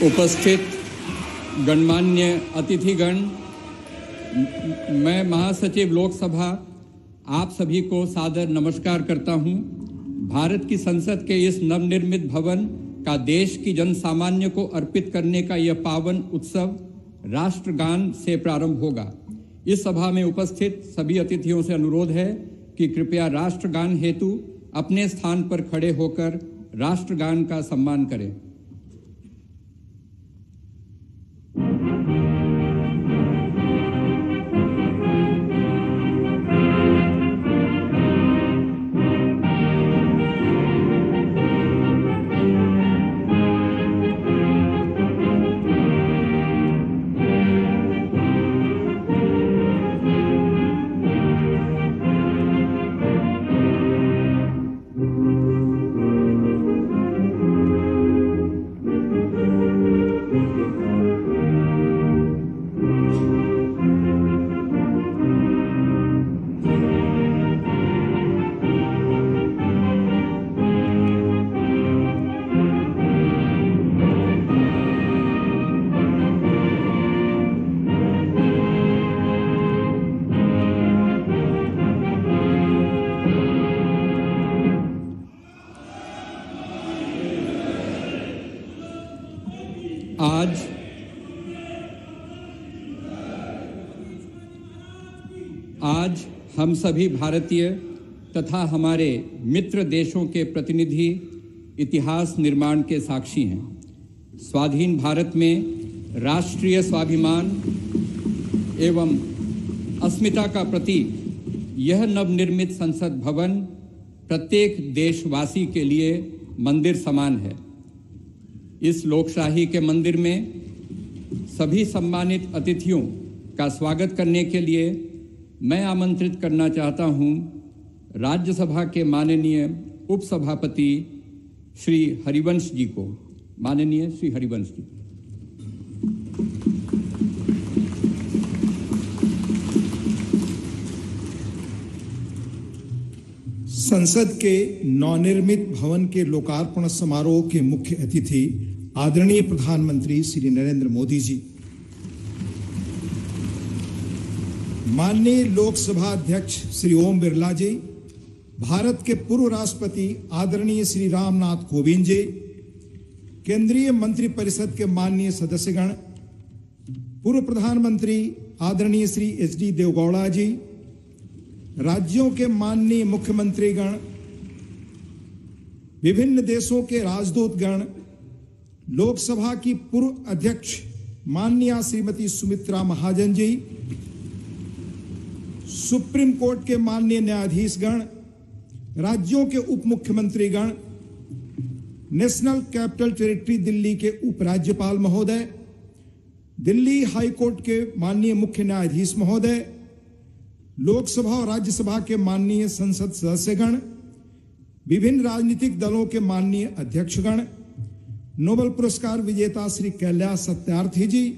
उपस्थित गणमान्य अतिथिगण, मैं महासचिव लोकसभा आप सभी को सादर नमस्कार करता हूं। भारत की संसद के इस नवनिर्मित भवन का देश की जन सामान्य को अर्पित करने का यह पावन उत्सव राष्ट्रगान से प्रारंभ होगा। इस सभा में उपस्थित सभी अतिथियों से अनुरोध है कि कृपया राष्ट्रगान हेतु अपने स्थान पर खड़े होकर राष्ट्रगान का सम्मान करें। आज हम सभी भारतीय तथा हमारे मित्र देशों के प्रतिनिधि इतिहास निर्माण के साक्षी हैं। स्वाधीन भारत में राष्ट्रीय स्वाभिमान एवं अस्मिता का प्रतीक यह नवनिर्मित संसद भवन प्रत्येक देशवासी के लिए मंदिर समान है। इस लोकशाही के मंदिर में सभी सम्मानित अतिथियों का स्वागत करने के लिए मैं आमंत्रित करना चाहता हूं राज्यसभा के माननीय उपसभापति श्री हरिवंश जी को। माननीय श्री हरिवंश जी। संसद के नवनिर्मित भवन के लोकार्पण समारोह के मुख्य अतिथि आदरणीय प्रधानमंत्री श्री नरेंद्र मोदी जी, माननीय लोकसभा अध्यक्ष श्री ओम बिरला जी, भारत के पूर्व राष्ट्रपति आदरणीय श्री रामनाथ कोविंद जी, केंद्रीय मंत्रिपरिषद के माननीय सदस्यगण, पूर्व प्रधानमंत्री आदरणीय श्री एच.डी. देवेगौड़ा जी, राज्यों के माननीय मुख्यमंत्रीगण, विभिन्न देशों के राजदूतगण, लोकसभा की पूर्व अध्यक्ष माननीय श्रीमती सुमित्रा महाजन जी, सुप्रीम कोर्ट के माननीय न्यायाधीशगण, राज्यों के उप मुख्यमंत्रीगण, नेशनल कैपिटल टेरिटरी दिल्ली के उपराज्यपाल महोदय, दिल्ली हाई कोर्ट के माननीय मुख्य न्यायाधीश महोदय, लोकसभा और राज्यसभा के माननीय संसद सदस्यगण, विभिन्न राजनीतिक दलों के माननीय अध्यक्षगण, नोबेल पुरस्कार विजेता श्री कैलाश सत्यार्थी जी,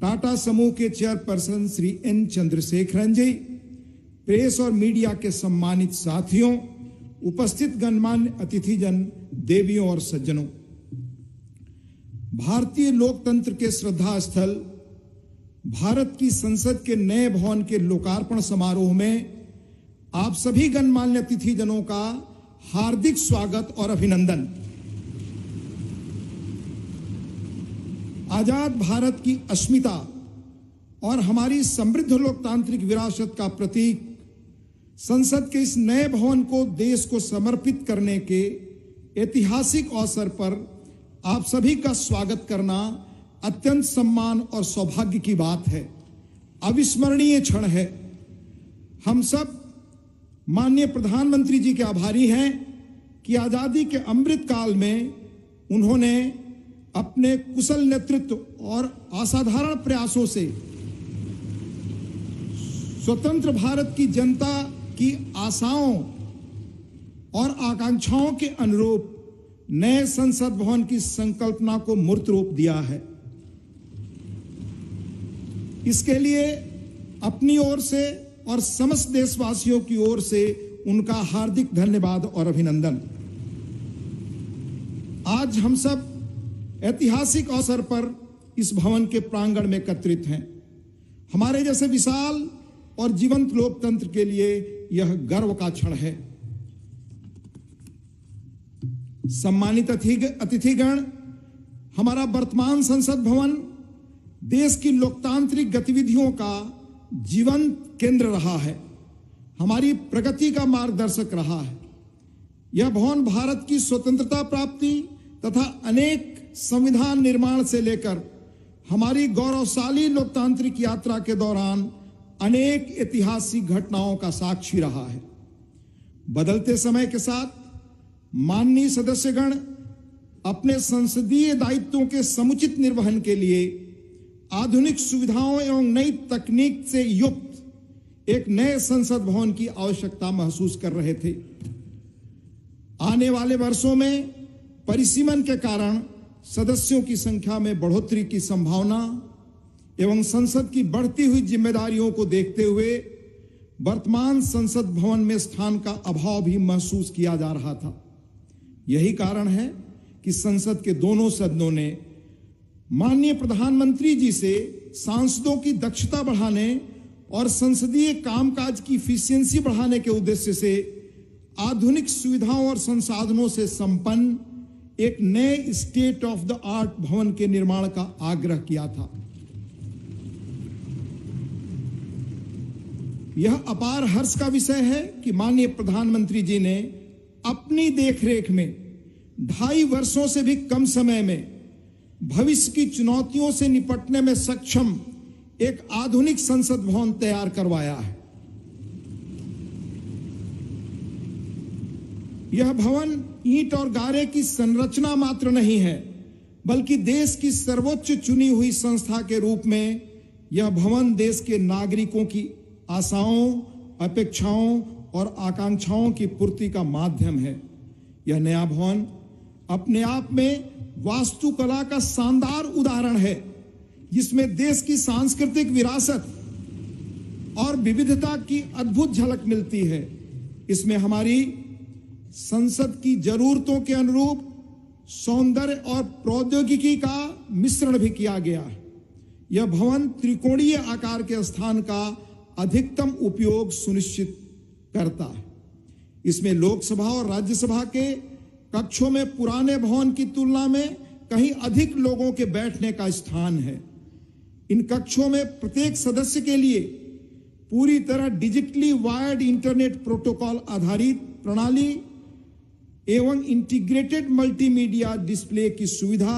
टाटा समूह के चेयरपर्सन श्री एन चंद्रशेखरन जी, प्रेस और मीडिया के सम्मानित साथियों, उपस्थित गणमान्य अतिथिजन, देवियों और सज्जनों, भारतीय लोकतंत्र के श्रद्धा स्थल भारत की संसद के नए भवन के लोकार्पण समारोह में आप सभी गणमान्य अतिथिजनों का हार्दिक स्वागत और अभिनंदन। आजाद भारत की अस्मिता और हमारी समृद्ध लोकतांत्रिक विरासत का प्रतीक संसद के इस नए भवन को देश को समर्पित करने के ऐतिहासिक अवसर पर आप सभी का स्वागत करना अत्यंत सम्मान और सौभाग्य की बात है, अविस्मरणीय क्षण है। हम सब माननीय प्रधानमंत्री जी के आभारी हैं कि आजादी के अमृत काल में उन्होंने अपने कुशल नेतृत्व और असाधारण प्रयासों से स्वतंत्र भारत की जनता की आशाओं और आकांक्षाओं के अनुरूप नए संसद भवन की संकल्पना को मूर्त रूप दिया है। इसके लिए अपनी ओर से और समस्त देशवासियों की ओर से उनका हार्दिक धन्यवाद और अभिनंदन। आज हम सब ऐतिहासिक अवसर पर इस भवन के प्रांगण में एकत्रित हैं। हमारे जैसे विशाल और जीवंत लोकतंत्र के लिए यह गर्व का क्षण है। सम्मानित अतिथिगण, हमारा वर्तमान संसद भवन देश की लोकतांत्रिक गतिविधियों का जीवंत केंद्र रहा है, हमारी प्रगति का मार्गदर्शक रहा है। यह भवन भारत की स्वतंत्रता प्राप्ति तथा अनेक संविधान निर्माण से लेकर हमारी गौरवशाली लोकतांत्रिक यात्रा के दौरान अनेक ऐतिहासिक घटनाओं का साक्षी रहा है। बदलते समय के साथ माननीय सदस्यगण अपने संसदीय दायित्वों के समुचित निर्वहन के लिए आधुनिक सुविधाओं एवं नई तकनीक से युक्त एक नए संसद भवन की आवश्यकता महसूस कर रहे थे। आने वाले वर्षों में परिसीमन के कारण सदस्यों की संख्या में बढ़ोतरी की संभावना एवं संसद की बढ़ती हुई जिम्मेदारियों को देखते हुए वर्तमान संसद भवन में स्थान का अभाव भी महसूस किया जा रहा था। यही कारण है कि संसद के दोनों सदनों ने माननीय प्रधानमंत्री जी से सांसदों की दक्षता बढ़ाने और संसदीय कामकाज की इफिशियंसी बढ़ाने के उद्देश्य से आधुनिक सुविधाओं और संसाधनों से संपन्न एक नए स्टेट ऑफ द आर्ट भवन के निर्माण का आग्रह किया था। यह अपार हर्ष का विषय है कि माननीय प्रधानमंत्री जी ने अपनी देखरेख में 2.5 वर्षों से भी कम समय में भविष्य की चुनौतियों से निपटने में सक्षम एक आधुनिक संसद भवन तैयार करवाया है। यह भवन ईंट और गारे की संरचना मात्र नहीं है, बल्कि देश की सर्वोच्च चुनी हुई संस्था के रूप में यह भवन देश के नागरिकों की आशाओं, अपेक्षाओं और आकांक्षाओं की पूर्ति का माध्यम है। यह नया भवन अपने आप में वास्तुकला का शानदार उदाहरण है, जिसमें देश की सांस्कृतिक विरासत और विविधता की अद्भुत झलक मिलती है। इसमें हमारी संसद की जरूरतों के अनुरूप सौंदर्य और प्रौद्योगिकी का मिश्रण भी किया गया है। यह भवन त्रिकोणीय आकार के स्थान का अधिकतम उपयोग सुनिश्चित करता है। इसमें लोकसभा और राज्यसभा के कक्षों में पुराने भवन की तुलना में कहीं अधिक लोगों के बैठने का स्थान है। इन कक्षों में प्रत्येक सदस्य के लिए पूरी तरह डिजिटली वायर्ड इंटरनेट प्रोटोकॉल आधारित प्रणाली एवं इंटीग्रेटेड मल्टीमीडिया डिस्प्ले की सुविधा,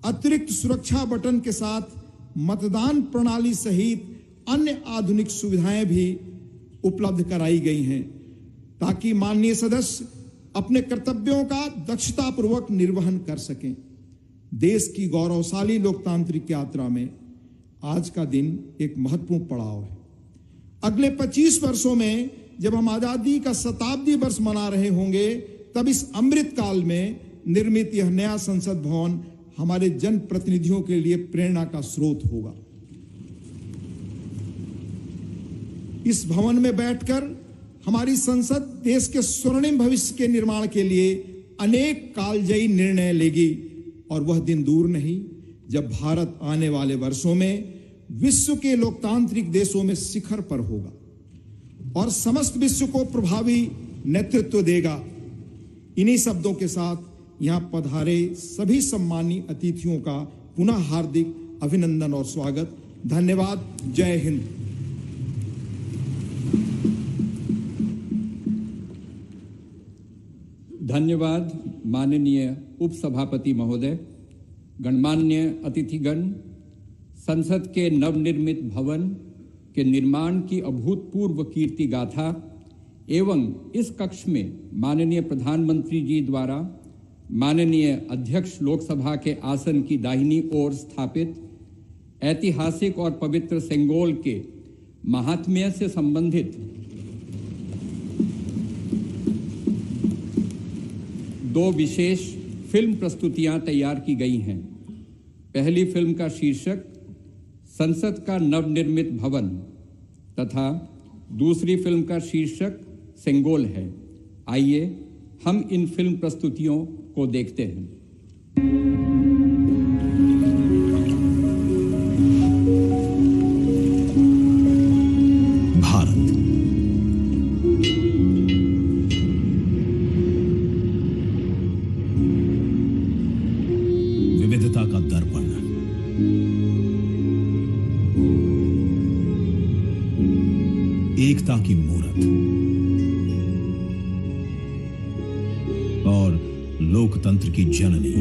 अतिरिक्त सुरक्षा बटन के साथ मतदान प्रणाली सहित अन्य आधुनिक सुविधाएं भी उपलब्ध कराई गई हैं, ताकि माननीय सदस्य अपने कर्तव्यों का दक्षतापूर्वक निर्वहन कर सकें। देश की गौरवशाली लोकतांत्रिक यात्रा में आज का दिन एक महत्वपूर्ण पड़ाव है। अगले 25 वर्षों में जब हम आजादी का शताब्दी वर्ष मना रहे होंगे, तब इस अमृत काल में निर्मित यह नया संसद भवन हमारे जनप्रतिनिधियों के लिए प्रेरणा का स्रोत होगा। इस भवन में बैठकर हमारी संसद देश के स्वर्णिम भविष्य के निर्माण के लिए अनेक कालजयी निर्णय लेगी, और वह दिन दूर नहीं जब भारत आने वाले वर्षों में विश्व के लोकतांत्रिक देशों में शिखर पर होगा और समस्त विश्व को प्रभावी नेतृत्व देगा। इन्हीं शब्दों के साथ यहां पधारे सभी सम्मानीय अतिथियों का पुनः हार्दिक अभिनंदन और स्वागत। धन्यवाद। जय हिंद। धन्यवाद माननीय उपसभापति महोदय, गणमान्य अतिथिगण। संसद के नवनिर्मित भवन के निर्माण की अभूतपूर्व कीर्ति गाथा एवं इस कक्ष में माननीय प्रधानमंत्री जी द्वारा माननीय अध्यक्ष लोकसभा के आसन की दाहिनी ओर स्थापित ऐतिहासिक और पवित्र सेंगोल के महात्म्य से संबंधित 2 विशेष फिल्म प्रस्तुतियां तैयार की गई हैं। पहली फिल्म का शीर्षक संसद का नवनिर्मित भवन तथा दूसरी फिल्म का शीर्षक सेंगोल है। आइए हम इन फिल्म प्रस्तुतियों को देखते हैं। विविधता का दर्पण, एकता की मूरत और लोकतंत्र की जननी।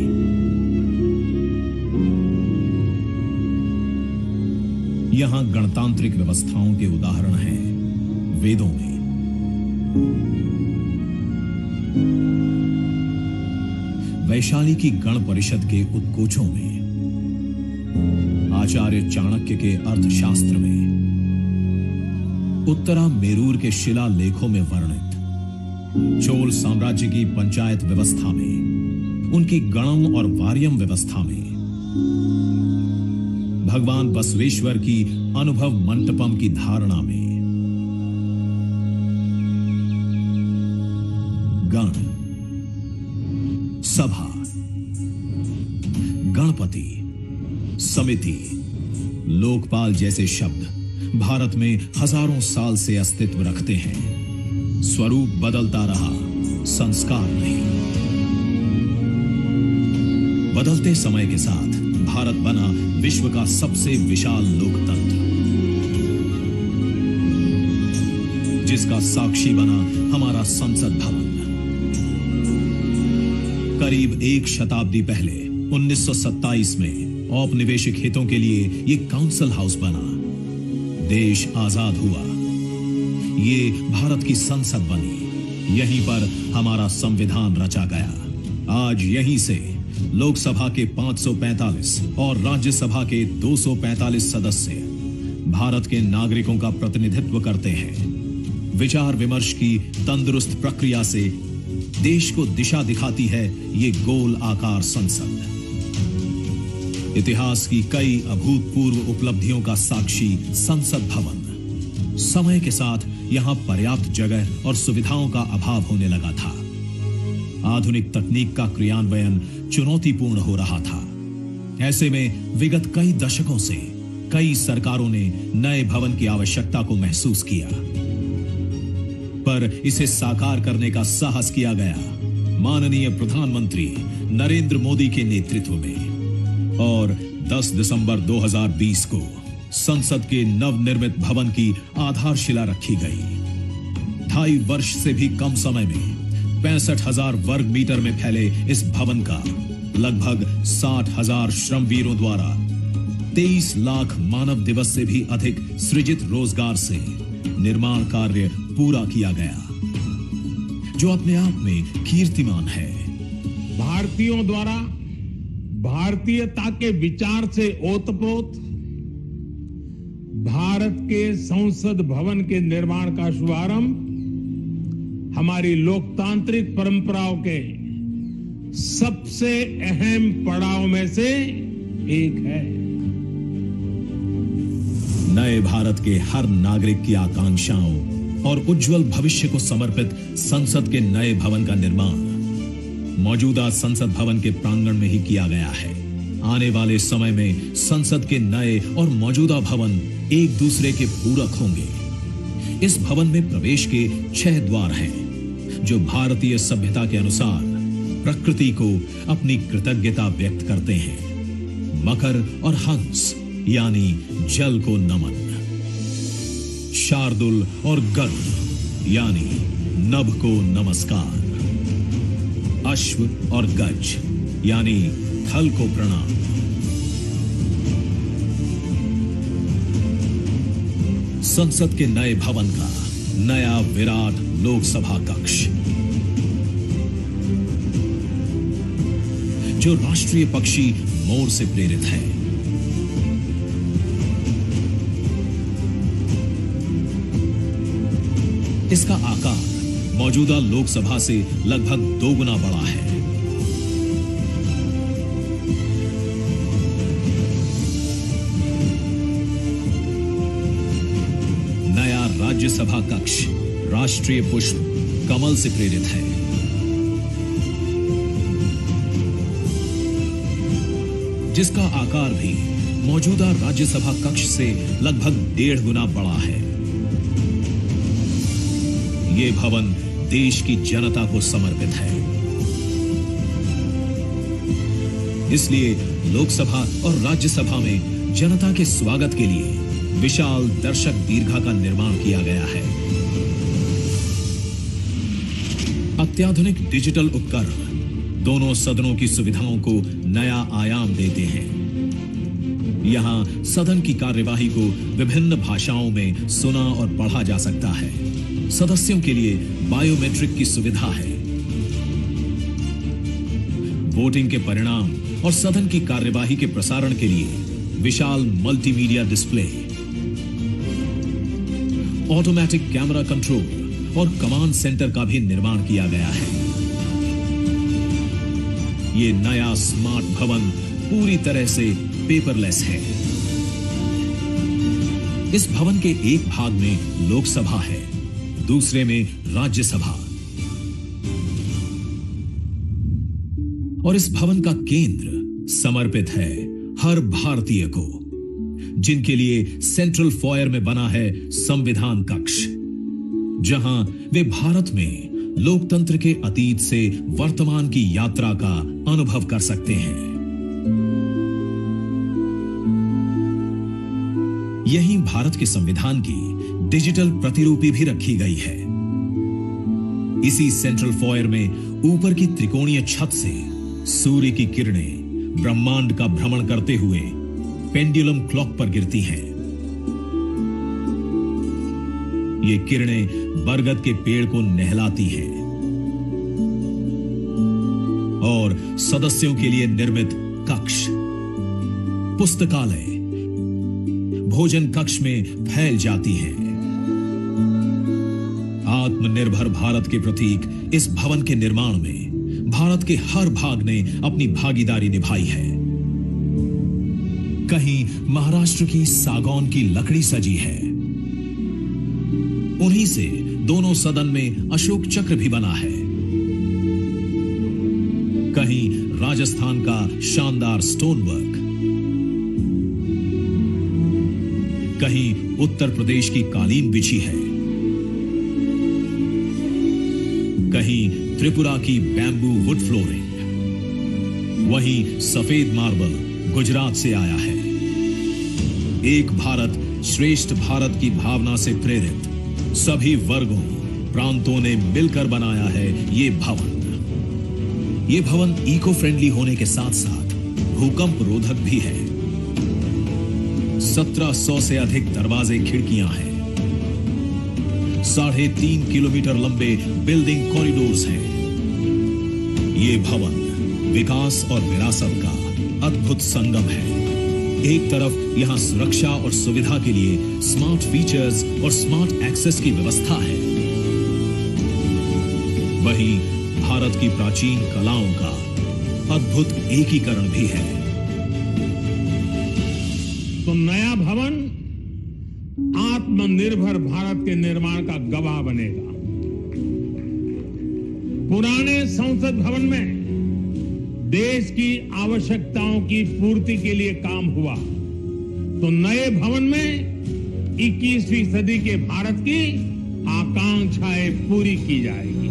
यहां गणतांत्रिक व्यवस्थाओं के उदाहरण हैं वेदों में, वैशाली की गण परिषद के उत्कोचों में, आचार्य चाणक्य के अर्थशास्त्र में, उत्तरा मेरूर के शिलालेखों में वर्णित चोल साम्राज्य की पंचायत व्यवस्था में, उनकी गणम और वार्यम व्यवस्था में, भगवान बसवेश्वर की अनुभव मंटपम की धारणा में। गण, सभा, गणपति, समिति, लोकपाल जैसे शब्द भारत में हजारों साल से अस्तित्व रखते हैं। स्वरूप बदलता रहा, संस्कार नहीं। बदलते समय के साथ भारत बना विश्व का सबसे विशाल लोकतंत्र, जिसका साक्षी बना हमारा संसद भवन। करीब एक शताब्दी पहले 1927 में औपनिवेशिक हितों के लिए यह काउंसिल हाउस बना। देश आजाद हुआ, ये भारत की संसद बनी। यहीं पर हमारा संविधान रचा गया। आज यहीं से लोकसभा के 545 और राज्यसभा के 245 सदस्य भारत के नागरिकों का प्रतिनिधित्व करते हैं। विचार विमर्श की तंदुरुस्त प्रक्रिया से देश को दिशा दिखाती है ये गोल आकार संसद। इतिहास की कई अभूतपूर्व उपलब्धियों का साक्षी संसद भवन। समय के साथ यहां पर्याप्त जगह और सुविधाओं का अभाव होने लगा था। आधुनिक तकनीक का क्रियान्वयन चुनौतीपूर्ण हो रहा था। ऐसे में विगत कई दशकों से कई सरकारों ने नए भवन की आवश्यकता को महसूस किया, पर इसे साकार करने का साहस किया गया माननीय प्रधानमंत्री नरेंद्र मोदी के नेतृत्व में। और 10 दिसंबर 2020 को संसद के नवनिर्मित भवन की आधारशिला रखी गई। 2.5 वर्ष से भी कम समय में 65,000 वर्ग मीटर में फैले इस भवन का लगभग 60,000 श्रमवीरों द्वारा 23 लाख मानव दिवस से भी अधिक सृजित रोजगार से निर्माण कार्य पूरा किया गया, जो अपने आप में कीर्तिमान है। भारतीयों द्वारा भारतीयता के विचार से ओतप्रोत भारत के संसद भवन के निर्माण का शुभारंभ हमारी लोकतांत्रिक परंपराओं के सबसे अहम पड़ाव में से एक है। नए भारत के हर नागरिक की आकांक्षाओं और उज्जवल भविष्य को समर्पित संसद के नए भवन का निर्माण मौजूदा संसद भवन के प्रांगण में ही किया गया है। आने वाले समय में संसद के नए और मौजूदा भवन एक दूसरे के पूरक होंगे। इस भवन में प्रवेश के 6 द्वार हैं, जो भारतीय सभ्यता के अनुसार प्रकृति को अपनी कृतज्ञता व्यक्त करते हैं। मकर और हंस यानी जल को नमन, शार्दुल और गरुड़ यानी नभ को नमस्कार, अश्व और गज यानी थल को प्रणाम। संसद के नए भवन का नया विराट लोकसभा कक्ष, जो राष्ट्रीय पक्षी मोर से प्रेरित है। इसका आकार मौजूदा लोकसभा से लगभग 2 गुना बड़ा है। नया राज्यसभा कक्ष राष्ट्रीय पुष्प कमल से प्रेरित है। जिसका आकार भी मौजूदा राज्यसभा कक्ष से लगभग 1.5 गुना बड़ा है। ये भवन देश की जनता को समर्पित है। इसलिए लोकसभा और राज्यसभा में जनता के स्वागत के लिए विशाल दर्शक दीर्घा का निर्माण किया गया है। अत्याधुनिक डिजिटल उपकरण दोनों सदनों की सुविधाओं को नया आयाम देते हैं। यहां सदन की कार्यवाही को विभिन्न भाषाओं में सुना और पढ़ा जा सकता है। सदस्यों के लिए बायोमेट्रिक की सुविधा है। वोटिंग के परिणाम और सदन की कार्यवाही के प्रसारण के लिए विशाल multimedia display, automatic camera control और कमांड सेंटर का भी निर्माण किया गया है। ये नया स्मार्ट भवन पूरी तरह से पेपरलेस है। इस भवन के एक भाग में लोकसभा है, दूसरे में राज्यसभा। और इस भवन का केंद्र समर्पित है हर भारतीय को, जिनके लिए सेंट्रल फॉयर में बना है संविधान कक्ष, जहां वे भारत में लोकतंत्र के अतीत से वर्तमान की यात्रा का अनुभव कर सकते हैं। यहीं भारत के संविधान की डिजिटल प्रतिरूपी भी रखी गई है। इसी सेंट्रल फॉयर में ऊपर की त्रिकोणीय छत से सूर्य की किरणें ब्रह्मांड का भ्रमण करते हुए पेंडुलम क्लॉक पर गिरती हैं। ये किरणें बरगद के पेड़ को नहलाती हैं और सदस्यों के लिए निर्मित कक्ष, पुस्तकालय, भोजन कक्ष में फैल जाती हैं। आत्मनिर्भर भारत के प्रतीक इस भवन के निर्माण में भारत के हर भाग ने अपनी भागीदारी निभाई है। कहीं महाराष्ट्र की सागौन की लकड़ी सजी है, उन्हीं से दोनों सदन में अशोक चक्र भी बना है। कहीं राजस्थान का शानदार स्टोन वर्क, कहीं उत्तर प्रदेश की कालीन बिछी है, कहीं त्रिपुरा की बैम्बू वुड फ्लोरिंग, वहीं सफेद मार्बल गुजरात से आया है। एक भारत श्रेष्ठ भारत की भावना से प्रेरित सभी वर्गों, प्रांतों ने मिलकर बनाया है ये भवन। ये भवन इको फ्रेंडली होने के साथ साथ भूकंप रोधक भी है। 1700 से अधिक दरवाजे, खिड़कियां हैं। 3.5 किलोमीटर लंबे बिल्डिंग कॉरिडोर्स हैं। ये भवन विकास और विरासत का अद्भुत संगम है। एक तरफ यहां सुरक्षा और सुविधा के लिए स्मार्ट फीचर्स और स्मार्ट एक्सेस की व्यवस्था है, वहीं भारत की प्राचीन कलाओं का अद्भुत एकीकरण भी है। तो नया भवन आत्मनिर्भर भारत के निर्माण का गवाह बनेगा। पुराने संसद भवन में देश की आवश्यकताओं की पूर्ति के लिए काम हुआ, तो नए भवन में 21वीं सदी के भारत की आकांक्षाएं पूरी की जाएगी।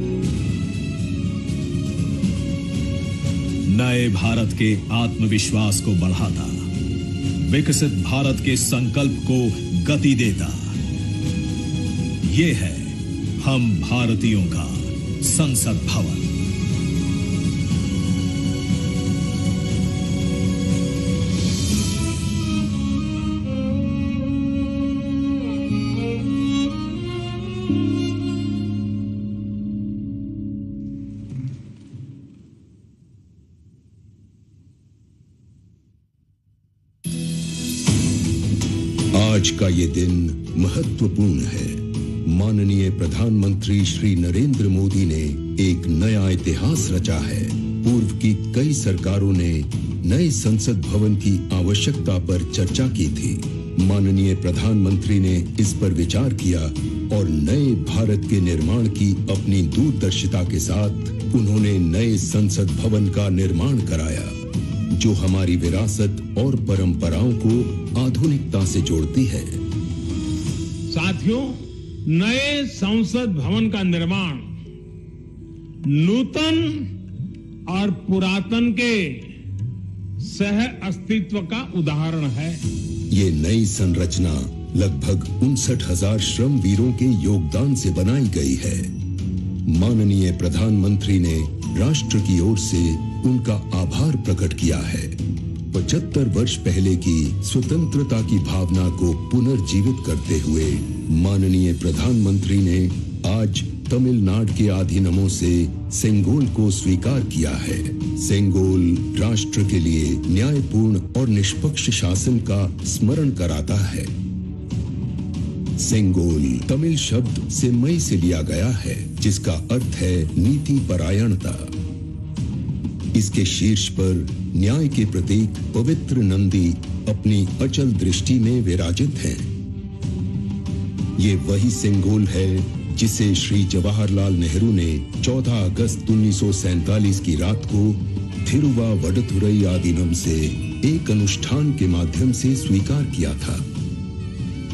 नए भारत के आत्मविश्वास को बढ़ाता, विकसित भारत के संकल्प को गति देता, ये है हम भारतीयों का संसद भवन। आज का ये दिन महत्वपूर्ण है। माननीय प्रधानमंत्री श्री नरेंद्र मोदी ने एक नया इतिहास रचा है। पूर्व की कई सरकारों ने नए संसद भवन की आवश्यकता पर चर्चा की थी। माननीय प्रधानमंत्री ने इस पर विचार किया और नए भारत के निर्माण की अपनी दूरदर्शिता के साथ उन्होंने नए संसद भवन का निर्माण कराया, जो हमारी विरासत और परंपराओं को आधुनिकता से जोड़ती है। साथियों, नए संसद भवन का निर्माण नूतन और पुरातन के सह अस्तित्व का उदाहरण है। ये नई संरचना लगभग 59,000 श्रम वीरों के योगदान से बनाई गई है। माननीय प्रधानमंत्री ने राष्ट्र की ओर से उनका आभार प्रकट किया है। 75 वर्ष पहले की स्वतंत्रता की भावना को पुनर्जीवित करते हुए माननीय प्रधानमंत्री ने आज तमिलनाडु के अधीनमों से सेंगोल को स्वीकार किया है। सेंगोल राष्ट्र के लिए न्यायपूर्ण और निष्पक्ष शासन का स्मरण कराता है। सेंगोल तमिल शब्द सेम्मई से लिया गया है, जिसका अर्थ है नीति परायणता। इसके शीर्ष पर न्याय के प्रतीक पवित्र नंदी अपनी अचल दृष्टि में विराजित हैं। ये वही सेंगोल है जिसे श्री जवाहरलाल नेहरू ने 14 अगस्त 1947 की रात को थिरुवावडथुरई आदीनम से एक अनुष्ठान के माध्यम से स्वीकार किया था,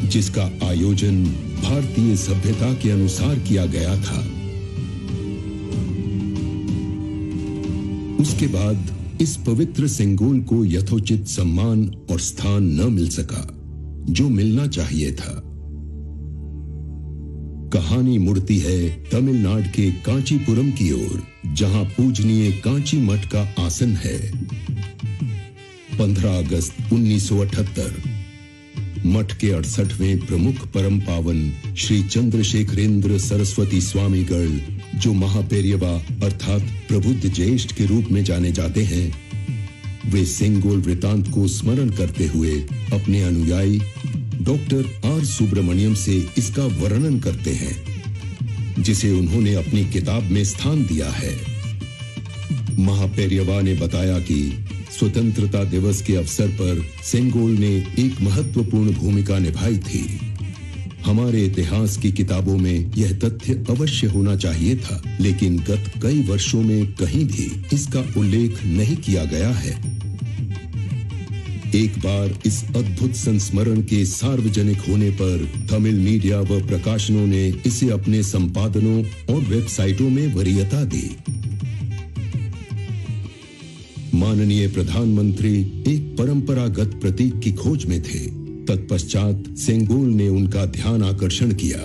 जिसका आयोजन भारतीय सभ्यता के अनुसार किया गया था। उसके बाद इस पवित्र सेंगोल को यथोचित सम्मान और स्थान न मिल सका जो मिलना चाहिए था। कहानी मुड़ती है तमिलनाडु के कांचीपुरम की ओर, जहां पूजनीय कांची मठ का आसन है। 15 अगस्त 1978 मठ के 68वें प्रमुख परम पावन श्री चंद्रशेखरेंद्र सरस्वती स्वामीगढ़, जो महापेरियवा अर्थात प्रबुद्ध ज्येष्ठ के रूप में जाने जाते हैं, वे सेंगोल वृतांत को स्मरण करते हुए अपने अनुयायी डॉक्टर आर सुब्रमण्यम से इसका वर्णन करते हैं, जिसे उन्होंने अपनी किताब में स्थान दिया है। महापेरियवा ने बताया कि स्वतंत्रता दिवस के अवसर पर सेंगोल ने एक महत्वपूर्ण भूमिका निभाई थी। हमारे इतिहास की किताबों में यह तथ्य अवश्य होना चाहिए था, लेकिन गत कई वर्षों में कहीं भी इसका उल्लेख नहीं किया गया है। एक बार इस अद्भुत संस्मरण के सार्वजनिक होने पर तमिल मीडिया व प्रकाशनों ने इसे अपने संपादनों और वेबसाइटों में वरीयता दी। माननीय प्रधानमंत्री एक परंपरागत प्रतीक की खोज में थे। तत्पश्चात सेंगोल ने उनका ध्यान आकर्षण किया।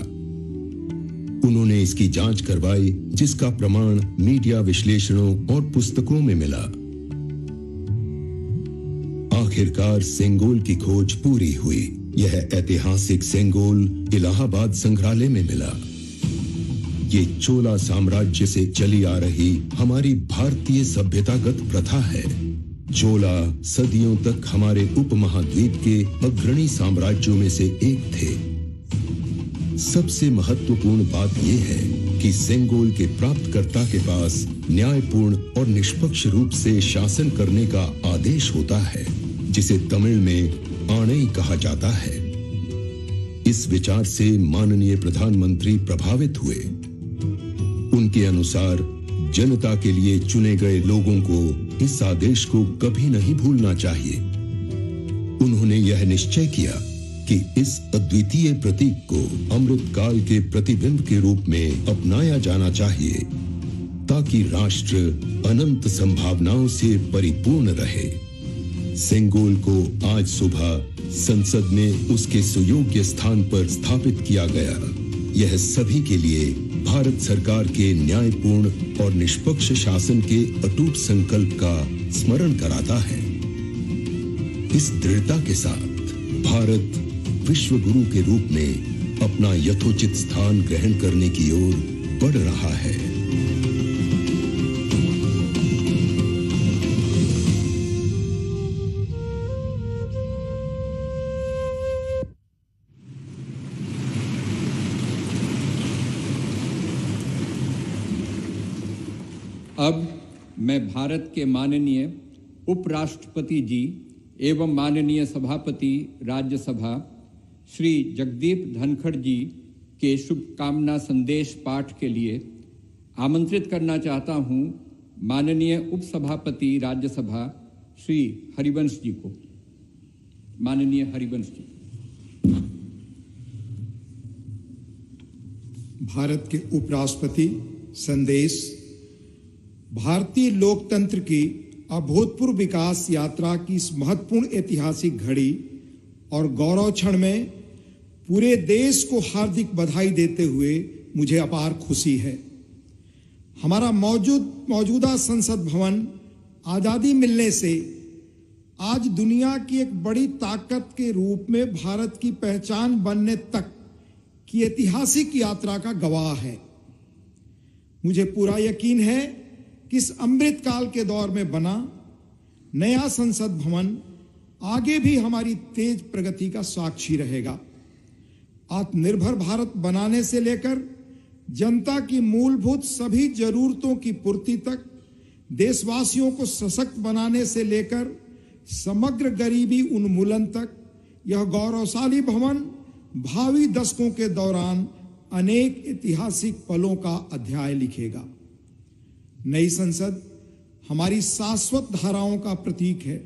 उन्होंने इसकी जांच करवाई, जिसका प्रमाण मीडिया विश्लेषणों और पुस्तकों में मिला। आखिरकार सेंगोल की खोज पूरी हुई। यह ऐतिहासिक सेंगोल इलाहाबाद संग्रहालय में मिला। ये चोला साम्राज्य से चली आ रही हमारी भारतीय सभ्यतागत प्रथा है। चोला सदियों तक हमारे उपमहाद्वीप के अग्रणी साम्राज्यों में से एक थे। सबसे महत्वपूर्ण बात यह है कि सेंगोल के प्राप्तकर्ता के पास न्यायपूर्ण और निष्पक्ष रूप से शासन करने का आदेश होता है, जिसे तमिल में आणई कहा जाता है। इस विचार से माननीय प्रधानमंत्री प्रभावित हुए। उनके अनुसार जनता के लिए चुने गए लोगों को इस आदेश को कभी नहीं भूलना चाहिए। उन्होंने यह निश्चय किया कि इस अद्वितीय प्रतीक को अमृत काल के प्रतिबिंब के रूप में अपनाया जाना चाहिए, ताकि राष्ट्र अनंत संभावनाओं से परिपूर्ण रहे। सेंगोल को आज सुबह संसद में उसके सुयोग्य स्थान पर स्थापित किया गया। यह सभी के लिए भारत सरकार के न्यायपूर्ण और निष्पक्ष शासन के अटूट संकल्प का स्मरण कराता है। इस दृढ़ता के साथ भारत विश्व गुरु के रूप में अपना यथोचित स्थान ग्रहण करने की ओर बढ़ रहा है। अब मैं भारत के माननीय उपराष्ट्रपति जी एवं माननीय सभापति राज्यसभा श्री जगदीप धनखड़ जी के शुभकामना संदेश पाठ के लिए आमंत्रित करना चाहता हूं माननीय उपसभापति राज्यसभा श्री हरिवंश जी को। माननीय हरिवंश जी। भारत के उपराष्ट्रपति संदेश। भारतीय लोकतंत्र की अभूतपूर्व विकास यात्रा की इस महत्वपूर्ण ऐतिहासिक घड़ी और गौरव क्षण में पूरे देश को हार्दिक बधाई देते हुए मुझे अपार खुशी है। हमारा मौजूदा संसद भवन आजादी मिलने से आज दुनिया की एक बड़ी ताकत के रूप में भारत की पहचान बनने तक की ऐतिहासिक यात्रा का गवाह है। मुझे पूरा यकीन है कि इस अमृतकाल के दौर में बना नया संसद भवन आगे भी हमारी तेज प्रगति का साक्षी रहेगा। आत्मनिर्भर भारत बनाने से लेकर जनता की मूलभूत सभी जरूरतों की पूर्ति तक, देशवासियों को सशक्त बनाने से लेकर समग्र गरीबी उन्मूलन तक, यह गौरवशाली भवन भावी दशकों के दौरान अनेक ऐतिहासिक पलों का अध्याय लिखेगा। नई संसद हमारी शाश्वत धाराओं का प्रतीक है।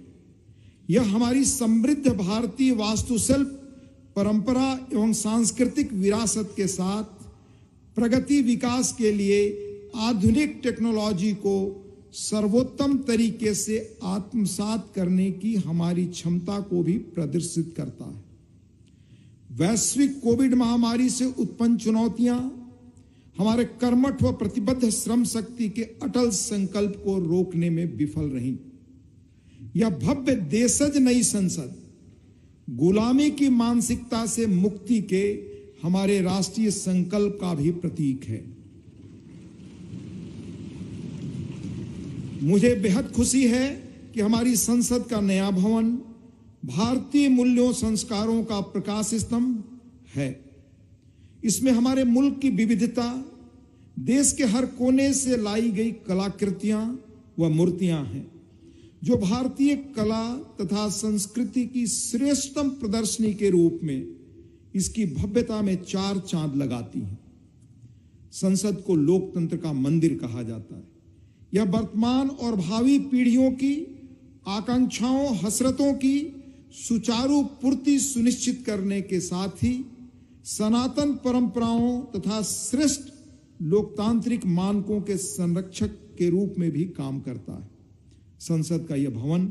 यह हमारी समृद्ध भारतीय वास्तुशिल्प, परंपरा एवं सांस्कृतिक विरासत के साथ प्रगति विकास के लिए आधुनिक टेक्नोलॉजी को सर्वोत्तम तरीके से आत्मसात करने की हमारी क्षमता को भी प्रदर्शित करता है। वैश्विक कोविड महामारी से उत्पन्न चुनौतियां हमारे कर्मठ व प्रतिबद्ध श्रम शक्ति के अटल संकल्प को रोकने में विफल रहीं। यह भव्य देशज नई संसद गुलामी की मानसिकता से मुक्ति के हमारे राष्ट्रीय संकल्प का भी प्रतीक है। मुझे बेहद खुशी है कि हमारी संसद का नया भवन भारतीय मूल्यों संस्कारों का प्रकाश स्तंभ है। इसमें हमारे मुल्क की विविधता, देश के हर कोने से लाई गई कलाकृतियां व मूर्तियां हैं, जो भारतीय कला तथा संस्कृति की श्रेष्ठतम प्रदर्शनी के रूप में इसकी भव्यता में चार चांद लगाती हैं। संसद को लोकतंत्र का मंदिर कहा जाता है। यह वर्तमान और भावी पीढ़ियों की आकांक्षाओं, हसरतों की सुचारू पूर्ति सुनिश्चित करने के साथ ही सनातन परंपराओं तथा श्रेष्ठ लोकतांत्रिक मानकों के संरक्षक के रूप में भी काम करता है। संसद का यह भवन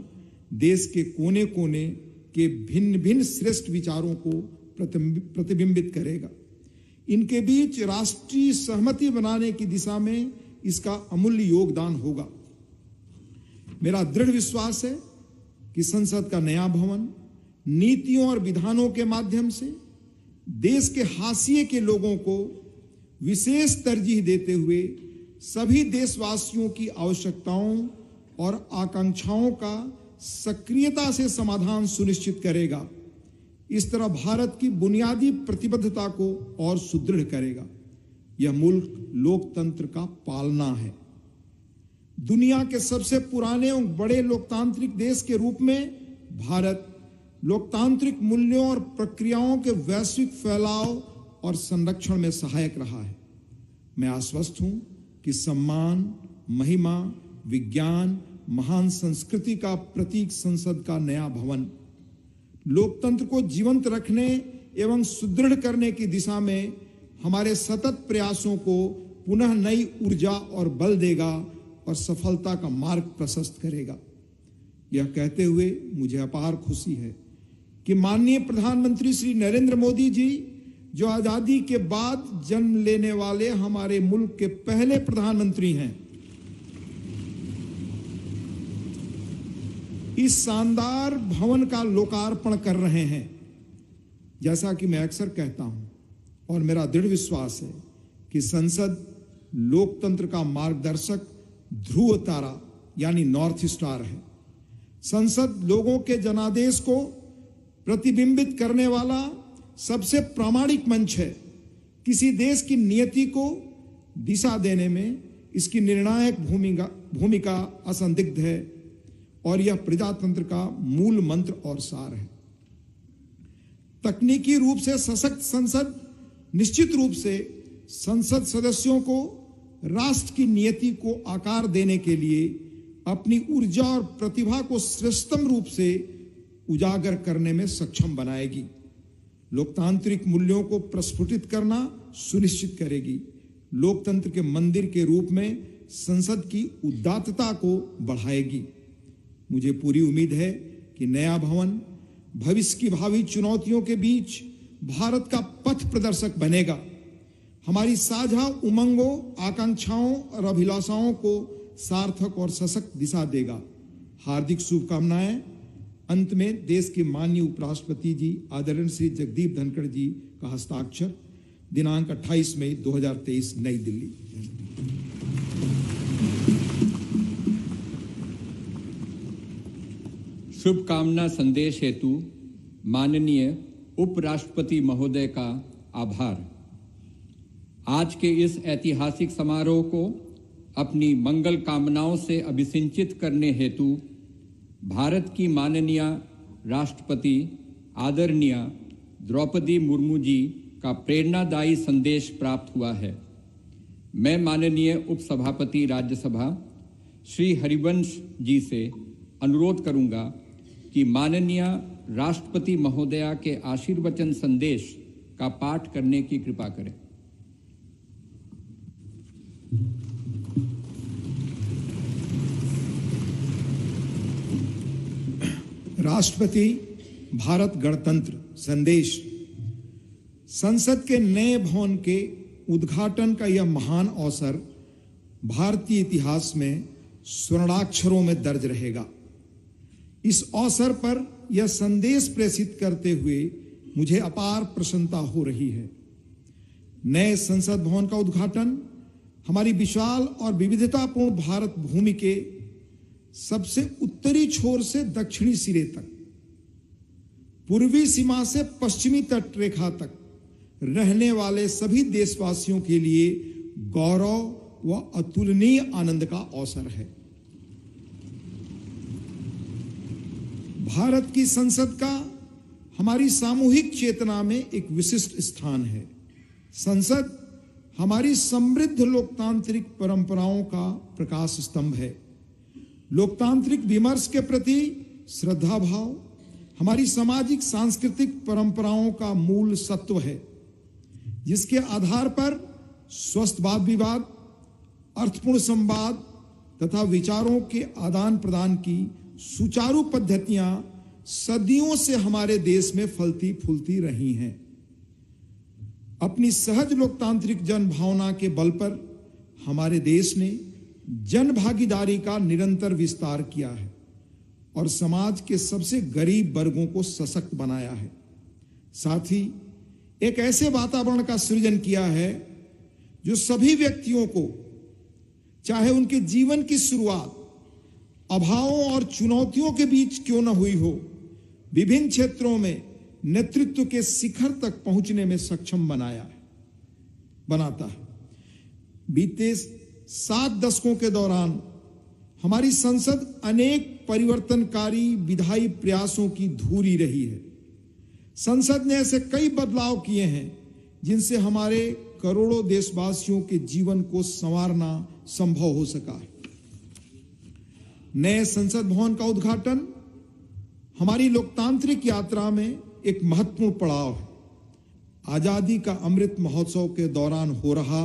देश के कोने कोने के भिन्न भिन्न श्रेष्ठ विचारों को प्रतिबिंबित करेगा। इनके बीच राष्ट्रीय सहमति बनाने की दिशा में इसका अमूल्य योगदान होगा। मेरा दृढ़ विश्वास है कि संसद का नया भवन नीतियों और विधानों के माध्यम से देश के हाशिए के लोगों को विशेष तरजीह देते हुए सभी देशवासियों की आवश्यकताओं और आकांक्षाओं का सक्रियता से समाधान सुनिश्चित करेगा। इस तरह भारत की बुनियादी प्रतिबद्धता को और सुदृढ़ करेगा। यह मुल्क लोकतंत्र का पालना है। दुनिया के सबसे पुराने और बड़े लोकतांत्रिक देश के रूप में भारत लोकतांत्रिक मूल्यों और प्रक्रियाओं के वैश्विक फैलाव और संरक्षण में सहायक रहा है। मैं आश्वस्त हूं कि सम्मान, महिमा, विज्ञान, महान संस्कृति का प्रतीक संसद का नया भवन लोकतंत्र को जीवंत रखने एवं सुदृढ़ करने की दिशा में हमारे सतत प्रयासों को पुनः नई ऊर्जा और बल देगा और सफलता का मार्ग प्रशस्त करेगा। यह कहते हुए मुझे अपार खुशी है कि माननीय प्रधानमंत्री श्री नरेंद्र मोदी जी, जो आजादी के बाद जन्म लेने वाले हमारे मुल्क के पहले प्रधानमंत्री हैं, इस शानदार भवन का लोकार्पण कर रहे हैं। जैसा कि मैं अक्सर कहता हूं और मेरा दृढ़ विश्वास है कि संसद लोकतंत्र का मार्गदर्शक ध्रुव तारा यानी नॉर्थ स्टार है। संसद लोगों के जनादेश को प्रतिबिंबित करने वाला सबसे प्रामाणिक मंच है। किसी देश की नियति को दिशा देने में इसकी निर्णायक भूमिका असंदिग्ध है और यह प्रजातंत्र का मूल मंत्र और सार है। तकनीकी रूप से सशक्त संसद निश्चित रूप से संसद सदस्यों को राष्ट्र की नियति को आकार देने के लिए अपनी ऊर्जा और प्रतिभा को श्रेष्ठतम रूप से उजागर करने में सक्षम बनाएगी। लोकतांत्रिक मूल्यों को प्रस्फुटित करना सुनिश्चित करेगी। लोकतंत्र के मंदिर के रूप में संसद की उदात्तता को बढ़ाएगी। मुझे पूरी उम्मीद है कि नया भवन भविष्य की भावी चुनौतियों के बीच भारत का पथ प्रदर्शक बनेगा, हमारी साझा उमंगों, आकांक्षाओं और अभिलाषाओं को सार्थक और सशक्त दिशा देगा। हार्दिक शुभकामनाएं। अंत में देश के माननीय उपराष्ट्रपति जी आदरणीय श्री जगदीप धनखड़ जी का हस्ताक्षर, दिनांक 28 मई 2023, नई दिल्ली। शुभकामना संदेश हेतु माननीय उपराष्ट्रपति महोदय का आभार। आज के इस ऐतिहासिक समारोह को अपनी मंगल कामनाओं से अभिसिंचित करने हेतु भारत की माननीय राष्ट्रपति आदरणीय द्रौपदी मुर्मू जी का प्रेरणादायी संदेश प्राप्त हुआ है। मैं माननीय उपसभापति राज्यसभा श्री हरिवंश जी से अनुरोध करूंगा कि माननीय राष्ट्रपति महोदया के आशीर्वचन संदेश का पाठ करने की कृपा करें। राष्ट्रपति भारत गणतंत्र संदेश। संसद के नए भवन के उद्घाटन का यह महान अवसर भारतीय इतिहास में स्वर्णाक्षरों में दर्ज रहेगा। इस अवसर पर यह संदेश प्रेषित करते हुए मुझे अपार प्रसन्नता हो रही है। नए संसद भवन का उद्घाटन हमारी विशाल और विविधतापूर्ण भारत भूमि के सबसे उत्तरी छोर से दक्षिणी सिरे तक, पूर्वी सीमा से पश्चिमी तट रेखा तक रहने वाले सभी देशवासियों के लिए गौरव व अतुलनीय आनंद का अवसर है। भारत की संसद का हमारी सामूहिक चेतना में एक विशिष्ट स्थान है। संसद हमारी समृद्ध लोकतांत्रिक परंपराओं का प्रकाश स्तंभ है। लोकतांत्रिक विमर्श के प्रति श्रद्धा भाव हमारी सामाजिक सांस्कृतिक परंपराओं का मूल सत्व है, जिसके आधार पर स्वस्थ वाद विवाद, अर्थपूर्ण संवाद तथा विचारों के आदान प्रदान की सुचारू पद्धतियां सदियों से हमारे देश में फलती फूलती रही हैं। अपनी सहज लोकतांत्रिक जन भावना के बल पर हमारे देश ने जन भागीदारी का निरंतर विस्तार किया है और समाज के सबसे गरीब वर्गों को सशक्त बनाया है। साथ ही एक ऐसे वातावरण का सृजन किया है जो सभी व्यक्तियों को, चाहे उनके जीवन की शुरुआत अभावों और चुनौतियों के बीच क्यों न हुई हो, विभिन्न क्षेत्रों में नेतृत्व के शिखर तक पहुंचने में सक्षम बनाता है। बीते 7 दशकों के दौरान हमारी संसद अनेक परिवर्तनकारी विधायी प्रयासों की धूरी रही है। संसद ने ऐसे कई बदलाव किए हैं जिनसे हमारे करोड़ों देशवासियों के जीवन को संवारना संभव हो सका है। नए संसद भवन का उद्घाटन हमारी लोकतांत्रिक यात्रा में एक महत्वपूर्ण पड़ाव है। आजादी का अमृत महोत्सव के दौरान हो रहा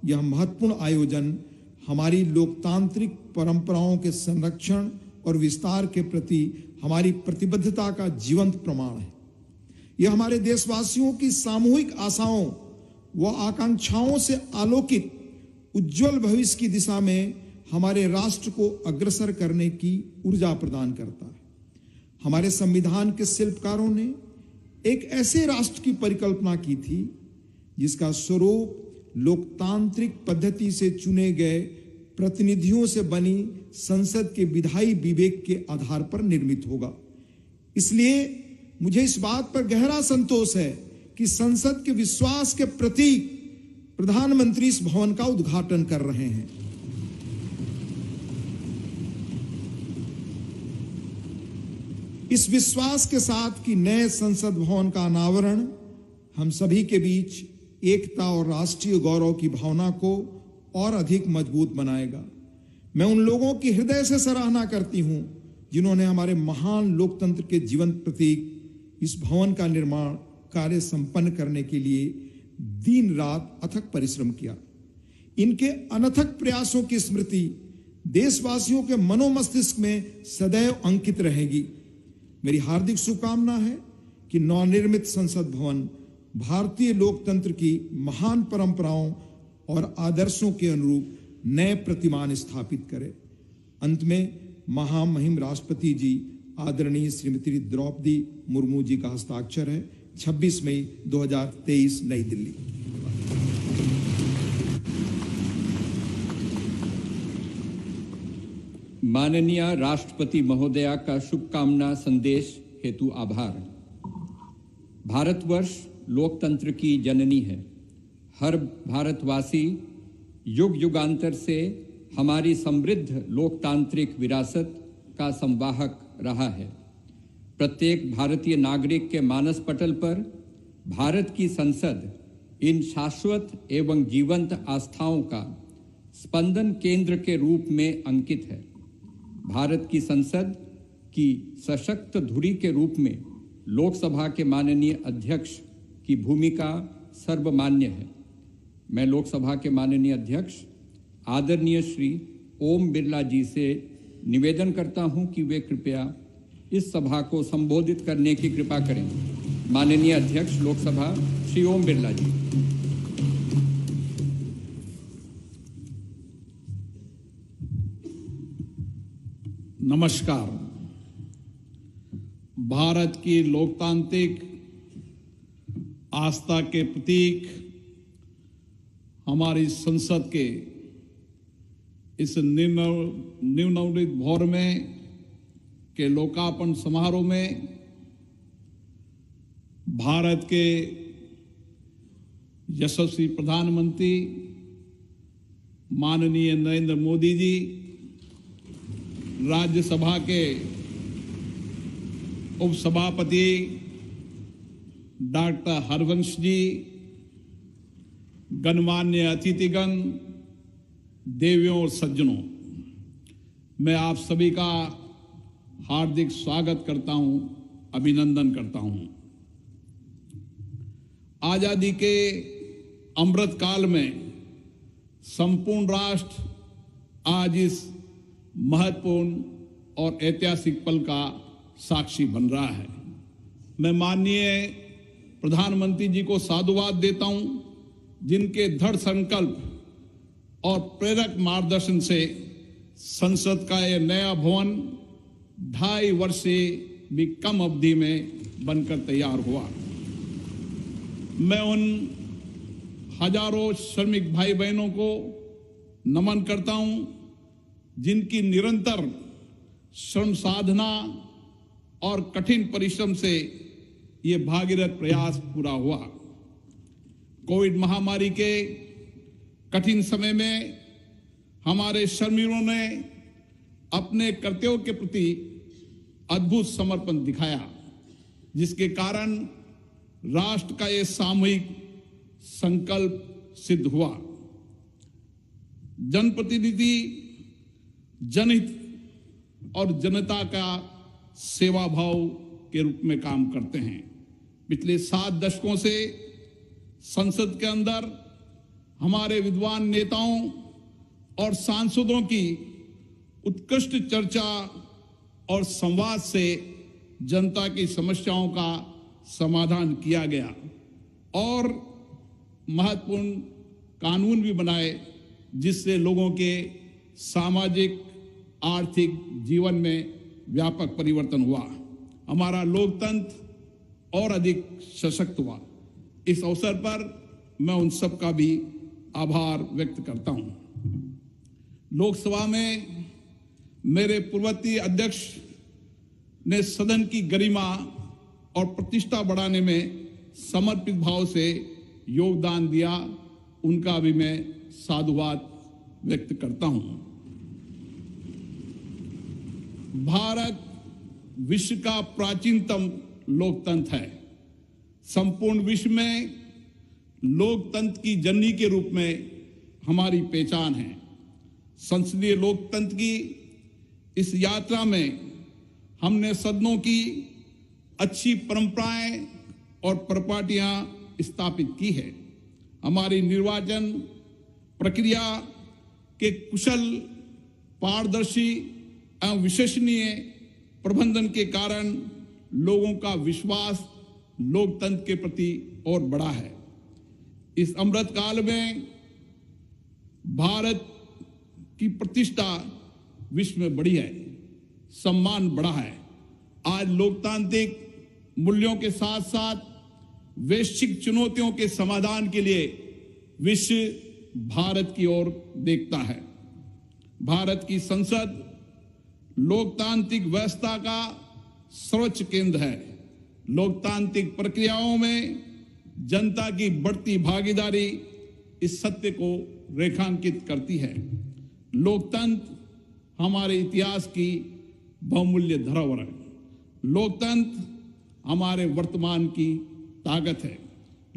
यह महत्वपूर्ण आयोजन हमारी लोकतांत्रिक परंपराओं के संरक्षण और विस्तार के प्रति हमारी प्रतिबद्धता का जीवंत प्रमाण है। यह हमारे देशवासियों की सामूहिक आशाओं व आकांक्षाओं से आलोकित उज्जवल भविष्य की दिशा में हमारे राष्ट्र को अग्रसर करने की ऊर्जा प्रदान करता है। हमारे संविधान के शिल्पकारों ने एक ऐसे राष्ट्र की परिकल्पना की थी जिसका स्वरूप लोकतांत्रिक पद्धति से चुने गए प्रतिनिधियों से बनी संसद के विधायी विवेक के आधार पर निर्मित होगा। इसलिए मुझे इस बात पर गहरा संतोष है कि संसद के विश्वास के प्रतीक प्रधानमंत्री इस भवन का उद्घाटन कर रहे हैं। इस विश्वास के साथ कि नए संसद भवन का अनावरण हम सभी के बीच एकता और राष्ट्रीय गौरव की भावना को और अधिक मजबूत बनाएगा। मैं उन लोगों की हृदय से सराहना करती हूं जिन्होंने हमारे महान लोकतंत्र के जीवंत प्रतीक इस भवन का निर्माण कार्य संपन्न करने के लिए दिन रात अथक परिश्रम किया। इनके अनथक प्रयासों की स्मृति देशवासियों के मनोमस्तिष्क में सदैव अंकित रहेगी। मेरी हार्दिक शुभकामना है कि नवनिर्मित संसद भवन भारतीय लोकतंत्र की महान परंपराओं और आदर्शों के अनुरूप नए प्रतिमान स्थापित करे। अंत में महामहिम राष्ट्रपति जी आदरणीय श्रीमती द्रौपदी मुर्मू जी का हस्ताक्षर है। 26 मई 2023 नई दिल्ली। माननीय राष्ट्रपति महोदया का शुभकामना संदेश हेतु आभार। भारतवर्ष लोकतंत्र की जननी है। हर भारतवासी युग युगांतर से हमारी समृद्ध लोकतांत्रिक विरासत का संवाहक रहा है। प्रत्येक भारतीय नागरिक के मानस पटल पर भारत की संसद इन शाश्वत एवं जीवंत आस्थाओं का स्पंदन केंद्र के रूप में अंकित है। भारत की संसद की सशक्त धुरी के रूप में लोकसभा के माननीय अध्यक्ष की भूमिका सर्वमान्य है। मैं लोकसभा के माननीय अध्यक्ष आदरणीय श्री ओम बिरला जी से निवेदन करता हूं कि वे कृपया इस सभा को संबोधित करने की कृपा करें। माननीय अध्यक्ष लोकसभा श्री ओम बिरला जी। नमस्कार। भारत की लोकतांत्रिक आस्था के प्रतीक हमारी संसद के इस नवनिर्मित भवन में के लोकार्पण समारोह में भारत के यशस्वी प्रधानमंत्री माननीय नरेंद्र मोदी जी, राज्यसभा के उपसभापति डॉक्टर हरवंश जी, गणमान्य अतिथिगण, देवियों और सज्जनों, मैं आप सभी का हार्दिक स्वागत करता हूं, अभिनंदन करता हूं। आजादी के अमृत काल में संपूर्ण राष्ट्र आज इस महत्वपूर्ण और ऐतिहासिक पल का साक्षी बन रहा है। मैं माननीय प्रधानमंत्री जी को साधुवाद देता हूं, जिनके दृढ़ संकल्प और प्रेरक मार्गदर्शन से संसद का यह नया भवन 2.5 वर्ष से भी कम अवधि में बनकर तैयार हुआ। मैं उन हजारों श्रमिक भाई बहनों को नमन करता हूं, जिनकी निरंतर श्रम साधना और कठिन परिश्रम से ये भागीरथ प्रयास पूरा हुआ। कोविड महामारी के कठिन समय में हमारे श्रमिकों ने अपने कर्तव्यों के प्रति अद्भुत समर्पण दिखाया, जिसके कारण राष्ट्र का ये सामूहिक संकल्प सिद्ध हुआ। जनप्रतिनिधि जनहित और जनता का सेवा भाव के रूप में काम करते हैं। पिछले 7 दशकों से संसद के अंदर हमारे विद्वान नेताओं और सांसदों की उत्कृष्ट चर्चा और संवाद से जनता की समस्याओं का समाधान किया गया और महत्वपूर्ण कानून भी बनाए, जिससे लोगों के सामाजिक आर्थिक जीवन में व्यापक परिवर्तन हुआ। हमारा लोकतंत्र और अधिक सशक्त हुआ। इस अवसर पर मैं उन सब का भी आभार व्यक्त करता हूं। लोकसभा में मेरे पूर्ववर्ती अध्यक्ष ने सदन की गरिमा और प्रतिष्ठा बढ़ाने में समर्पित भाव से योगदान दिया, उनका भी मैं साधुवाद व्यक्त करता हूं। भारत विश्व का प्राचीनतम लोकतंत्र है। संपूर्ण विश्व में लोकतंत्र की जननी के रूप में हमारी पहचान है। संसदीय लोकतंत्र की इस यात्रा में हमने सदनों की अच्छी परंपराएं और परिपाटियां स्थापित की है। हमारी निर्वाचन प्रक्रिया के कुशल पारदर्शी एवं विश्वसनीय प्रबंधन के कारण लोगों का विश्वास लोकतंत्र के प्रति और बढ़ा है। इस अमृत काल में भारत की प्रतिष्ठा विश्व में बढ़ी है, सम्मान बढ़ा है। आज लोकतांत्रिक मूल्यों के साथ साथ वैश्विक चुनौतियों के समाधान के लिए विश्व भारत की ओर देखता है। भारत की संसद लोकतांत्रिक व्यवस्था का सर्वोच्च केंद्र है। लोकतांत्रिक प्रक्रियाओं में जनता की बढ़ती भागीदारी इस सत्य को रेखांकित करती है। लोकतंत्र हमारे इतिहास की बहुमूल्य धरोहर है। लोकतंत्र हमारे वर्तमान की ताकत है।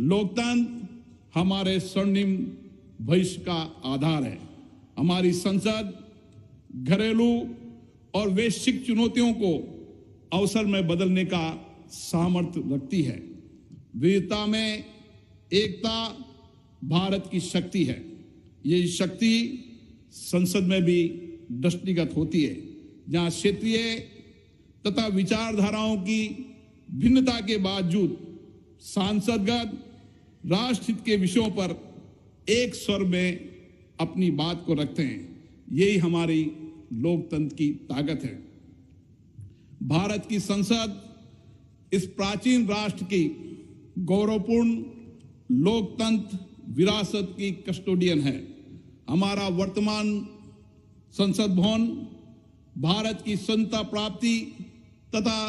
लोकतंत्र हमारे स्वर्णिम भविष्य का आधार है। हमारी संसद घरेलू और वैश्विक चुनौतियों को अवसर में बदलने का सामर्थ्य रखती है। विविधता में एकता भारत की शक्ति है। ये शक्ति संसद में भी दृष्टिगत होती है, जहां क्षेत्रीय तथा विचारधाराओं की भिन्नता के बावजूद सांसदगण राष्ट्र हित के विषयों पर एक स्वर में अपनी बात को रखते हैं। यही हमारी लोकतंत्र की ताकत है। भारत की संसद इस प्राचीन राष्ट्र की गौरवपूर्ण लोकतंत्र विरासत की कस्टोडियन है। हमारा वर्तमान संसद भवन भारत की स्वतंत्रता प्राप्ति तथा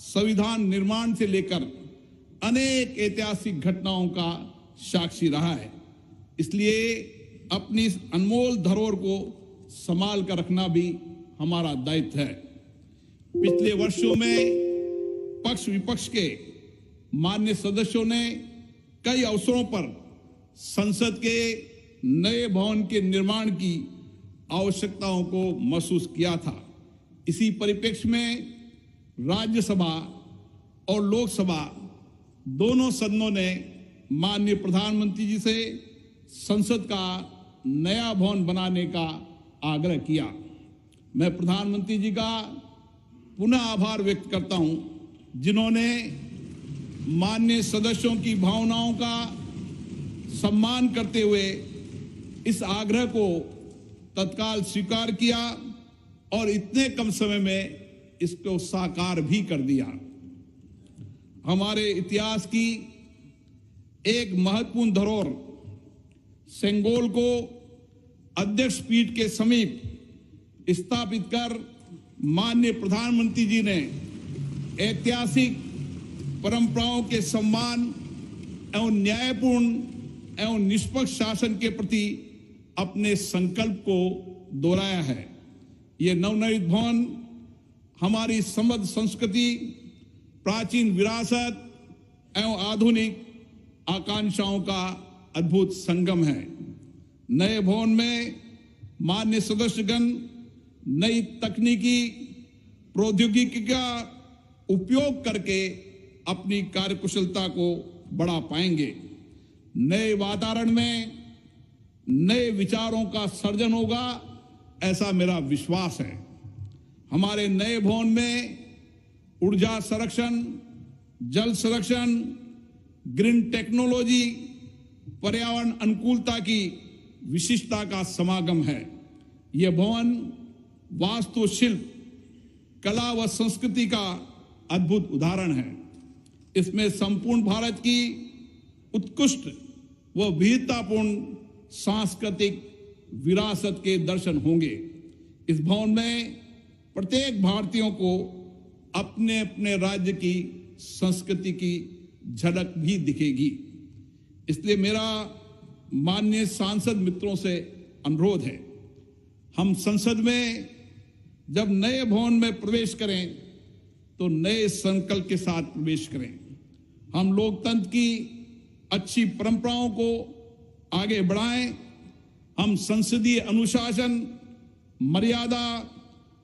संविधान निर्माण से लेकर अनेक ऐतिहासिक घटनाओं का साक्षी रहा है। इसलिए अपनी इस अनमोल धरोहर को संभाल कर रखना भी हमारा दायित्व है। पिछले वर्षों में पक्ष विपक्ष के मान्य सदस्यों ने कई अवसरों पर संसद के नए भवन के निर्माण की आवश्यकताओं को महसूस किया था। इसी परिप्रेक्ष्य में राज्यसभा और लोकसभा दोनों सदनों ने माननीय प्रधानमंत्री जी से संसद का नया भवन बनाने का आग्रह किया। मैं प्रधानमंत्री जी का पुनः आभार व्यक्त करता हूं, जिन्होंने माननीय सदस्यों की भावनाओं का सम्मान करते हुए इस आग्रह को तत्काल स्वीकार किया और इतने कम समय में इसको साकार भी कर दिया। हमारे इतिहास की एक महत्वपूर्ण धरोहर सेंगोल को अध्यक्ष पीठ के समीप स्थापित कर माननीय प्रधानमंत्री जी ने ऐतिहासिक परंपराओं के सम्मान एवं न्यायपूर्ण एवं निष्पक्ष शासन के प्रति अपने संकल्प को दोहराया है। ये नवनिर्मित भवन हमारी समृद्ध संस्कृति, प्राचीन विरासत एवं आधुनिक आकांक्षाओं का अद्भुत संगम है। नए भवन में मान्य सदस्यगण नई तकनीकी प्रौद्योगिकी का उपयोग करके अपनी कार्यकुशलता को बढ़ा पाएंगे। नए वातावरण में नए विचारों का सर्जन होगा, ऐसा मेरा विश्वास है। हमारे नए भवन में ऊर्जा संरक्षण, जल संरक्षण, ग्रीन टेक्नोलॉजी, पर्यावरण अनुकूलता की विशिष्टता का समागम है। यह भवन वास्तुशिल्प, कला व संस्कृति का अद्भुत उदाहरण है। इसमें संपूर्ण भारत की उत्कृष्ट व विविधतापूर्ण सांस्कृतिक विरासत के दर्शन होंगे। इस भवन में प्रत्येक भारतीयों को अपने अपने राज्य की संस्कृति की झलक भी दिखेगी। इसलिए मेरा माननीय सांसद मित्रों से अनुरोध है, हम संसद में जब नए भवन में प्रवेश करें तो नए संकल्प के साथ प्रवेश करें। हम लोकतंत्र की अच्छी परंपराओं को आगे बढ़ाएं। हम संसदीय अनुशासन, मर्यादा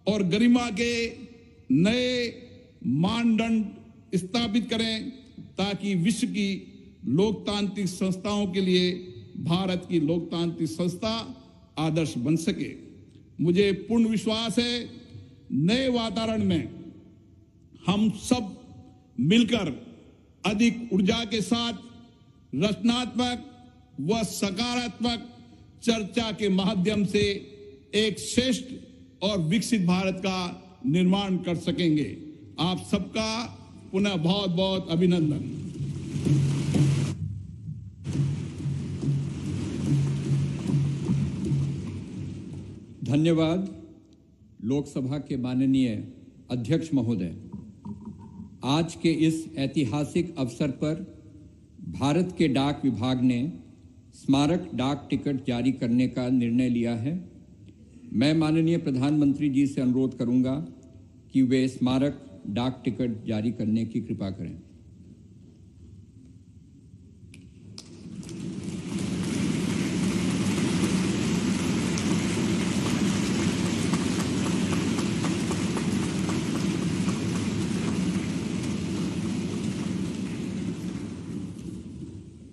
और गरिमा के नए मानदंड स्थापित करें, ताकि विश्व की लोकतांत्रिक संस्थाओं के लिए भारत की लोकतांत्रिक संस्था आदर्श बन सके। मुझे पूर्ण विश्वास है नए वातावरण में हम सब मिलकर अधिक ऊर्जा के साथ रचनात्मक व सकारात्मक चर्चा के माध्यम से एक श्रेष्ठ और विकसित भारत का निर्माण कर सकेंगे। आप सबका पुनः बहुत बहुत अभिनंदन। धन्यवाद। लोकसभा के माननीय अध्यक्ष महोदय, आज के इस ऐतिहासिक अवसर पर भारत के डाक विभाग ने स्मारक डाक टिकट जारी करने का निर्णय लिया है। मैं माननीय प्रधानमंत्री जी से अनुरोध करूंगा कि वे स्मारक डाक टिकट जारी करने की कृपा करें।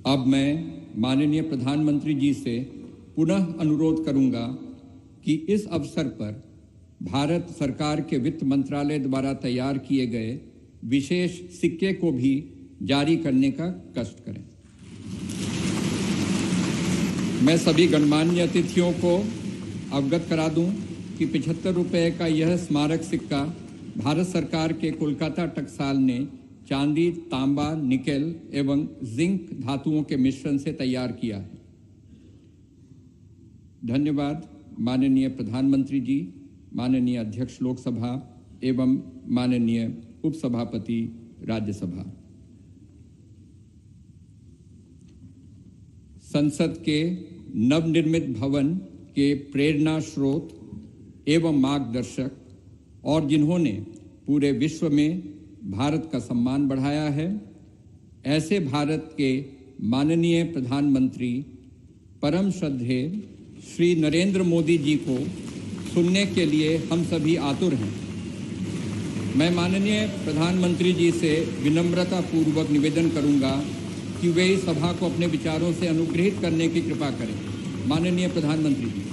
अब मैं माननीय प्रधानमंत्री जी से पुनः अनुरोध करूंगा कि इस अवसर पर भारत सरकार के वित्त मंत्रालय द्वारा तैयार किए गए विशेष सिक्के को भी जारी करने का कष्ट करें। मैं सभी गणमान्य अतिथियों को अवगत करा दूं कि 75 रुपये का यह स्मारक सिक्का भारत सरकार के कोलकाता टकसाल ने चांदी, तांबा, निकेल एवं जिंक धातुओं के मिश्रण से तैयार किया है। धन्यवाद माननीय प्रधानमंत्री जी, माननीय अध्यक्ष लोकसभा एवं माननीय उपसभापति राज्यसभा। संसद के नवनिर्मित भवन के प्रेरणा स्रोत एवं मार्गदर्शक और जिन्होंने पूरे विश्व में भारत का सम्मान बढ़ाया है, ऐसे भारत के माननीय प्रधानमंत्री परम श्रद्धेय श्री नरेंद्र मोदी जी को सुनने के लिए हम सभी आतुर हैं। मैं माननीय प्रधानमंत्री जी से विनम्रता पूर्वक निवेदन करूंगा कि वे इस सभा को अपने विचारों से अनुग्रहित करने की कृपा करें। माननीय प्रधानमंत्री जी।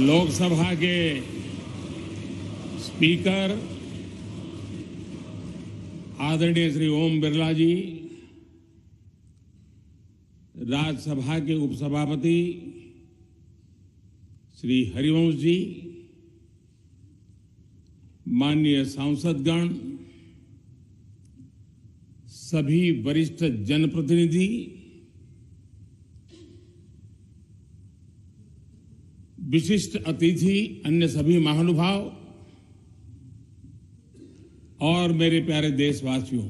लोकसभा के स्पीकर आदरणीय श्री ओम बिरला जी, राज्यसभा के उपसभापति श्री हरिवंश जी, माननीय सांसदगण, सभी वरिष्ठ जनप्रतिनिधि, विशिष्ट अतिथि, अन्य सभी महानुभाव और मेरे प्यारे देशवासियों,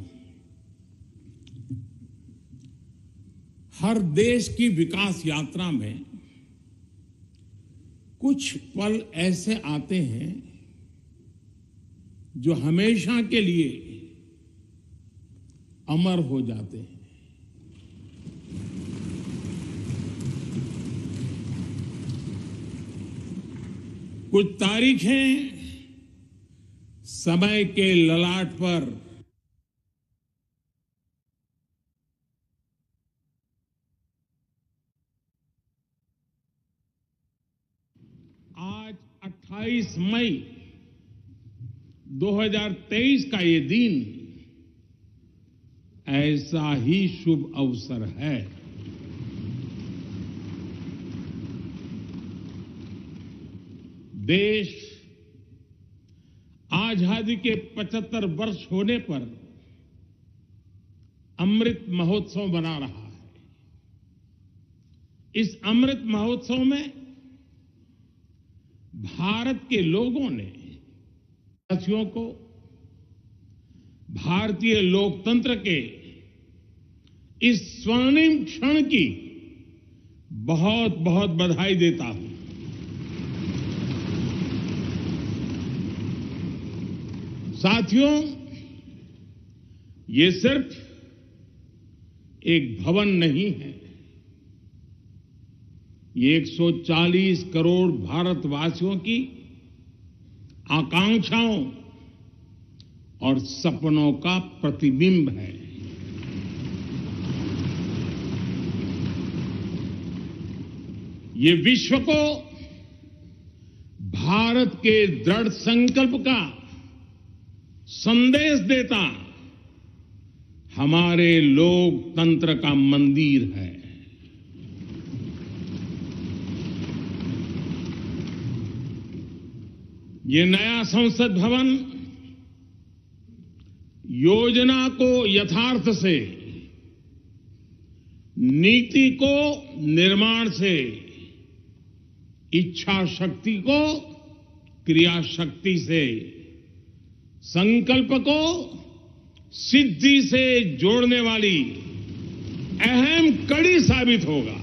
हर देश की विकास यात्रा में कुछ पल ऐसे आते हैं जो हमेशा के लिए अमर हो जाते हैं। कुछ तारीखें समय के ललाट पर आज 28 मई 2023 का ये दिन ऐसा ही शुभ अवसर है। देश आजादी के 75 वर्ष होने पर अमृत महोत्सव मना रहा है। इस अमृत महोत्सव में भारत के लोगों ने देशवासियों को भारतीय लोकतंत्र के इस स्वर्णिम क्षण की बहुत बहुत बधाई देता हूं। साथियों, ये सिर्फ एक भवन नहीं है, ये 140 करोड़ भारतवासियों की आकांक्षाओं और सपनों का प्रतिबिंब है। ये विश्व को भारत के दृढ़ संकल्प का संदेश देता हमारे लोकतंत्र का मंदिर है। ये नया संसद भवन योजना को यथार्थ से, नीति को निर्माण से, इच्छा शक्ति को क्रिया शक्ति से, संकल्प को सिद्धि से जोड़ने वाली अहम कड़ी साबित होगा।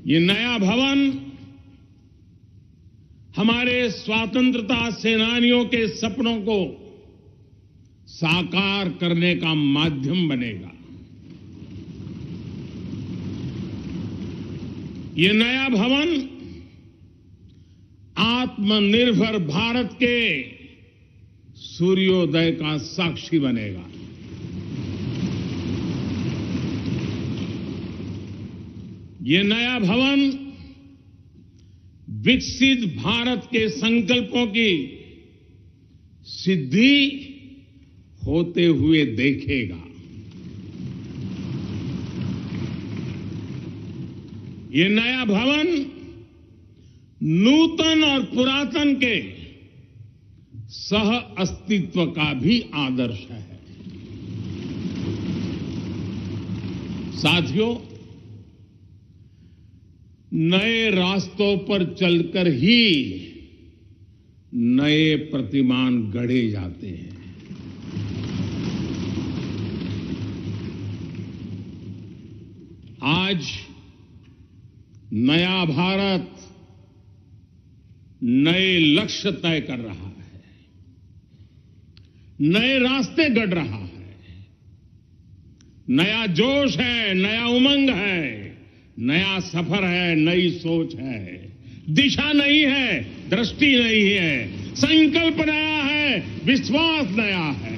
ये नया भवन हमारे स्वतंत्रता सेनानियों के सपनों को साकार करने का माध्यम बनेगा। ये नया भवन आत्मनिर्भर भारत के सूर्योदय का साक्षी बनेगा। ये नया भवन विकसित भारत के संकल्पों की सिद्धि होते हुए देखेगा। ये नया भवन नूतन और पुरातन के सह अस्तित्व का भी आदर्श है। साथियों, नए रास्तों पर चलकर ही नए प्रतिमान गढ़े जाते हैं। आज नया भारत नए लक्ष्य तय कर रहा है, नए रास्ते गढ़ रहा है। नया जोश है, नया उमंग है, नया सफर है, नई सोच है। दिशा नई है, दृष्टि नई है, संकल्प नया है, विश्वास नया है।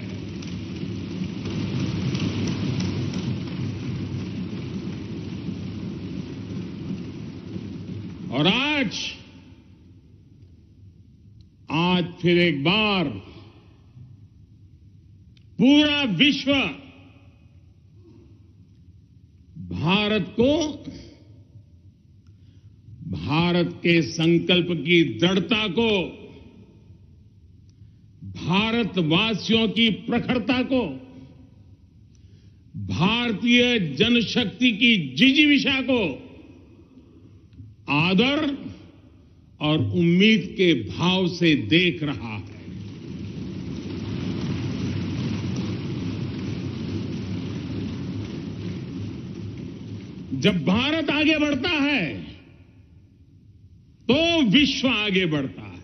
और आज फिर एक बार पूरा विश्व भारत को, भारत के संकल्प की दृढ़ता को, भारतवासियों की प्रखरता को, भारतीय जनशक्ति की जिजीविषा को आदर और उम्मीद के भाव से देख रहा है। जब भारत आगे बढ़ता है तो विश्व आगे बढ़ता है।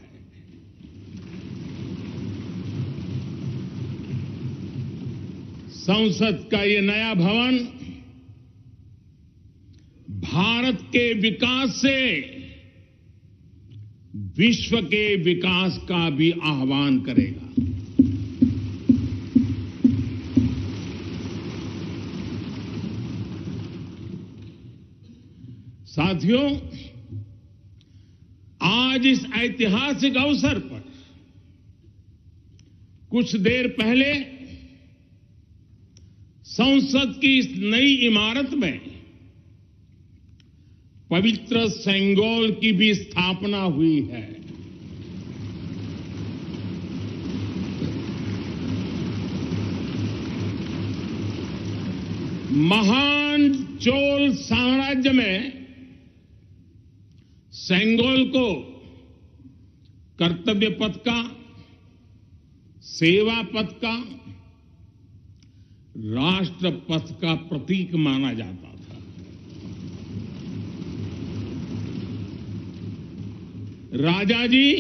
संसद का ये नया भवन भारत के विकास से विश्व के विकास का भी आह्वान करेगा। साथियों, आज इस ऐतिहासिक अवसर पर कुछ देर पहले संसद की इस नई इमारत में पवित्र सेंगोल की भी स्थापना हुई है। महान चोल साम्राज्य में सेंगोल को कर्तव्य पथ का, सेवा पथ का, राष्ट्र पथ का प्रतीक माना जाता था। राजा जी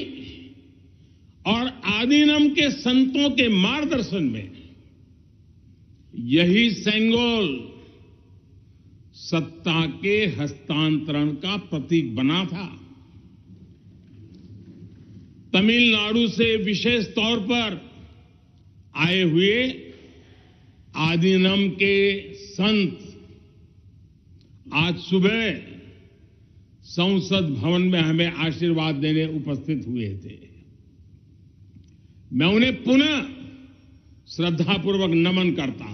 और आदीनम के संतों के मार्गदर्शन में यही सेंगोल सत्ता के हस्तांतरण का प्रतीक बना था। तमिलनाडु से विशेष तौर पर आए हुए आदीनम के संत आज सुबह संसद भवन में हमें आशीर्वाद देने उपस्थित हुए थे। मैं उन्हें पुनः श्रद्धापूर्वक नमन करता हूं।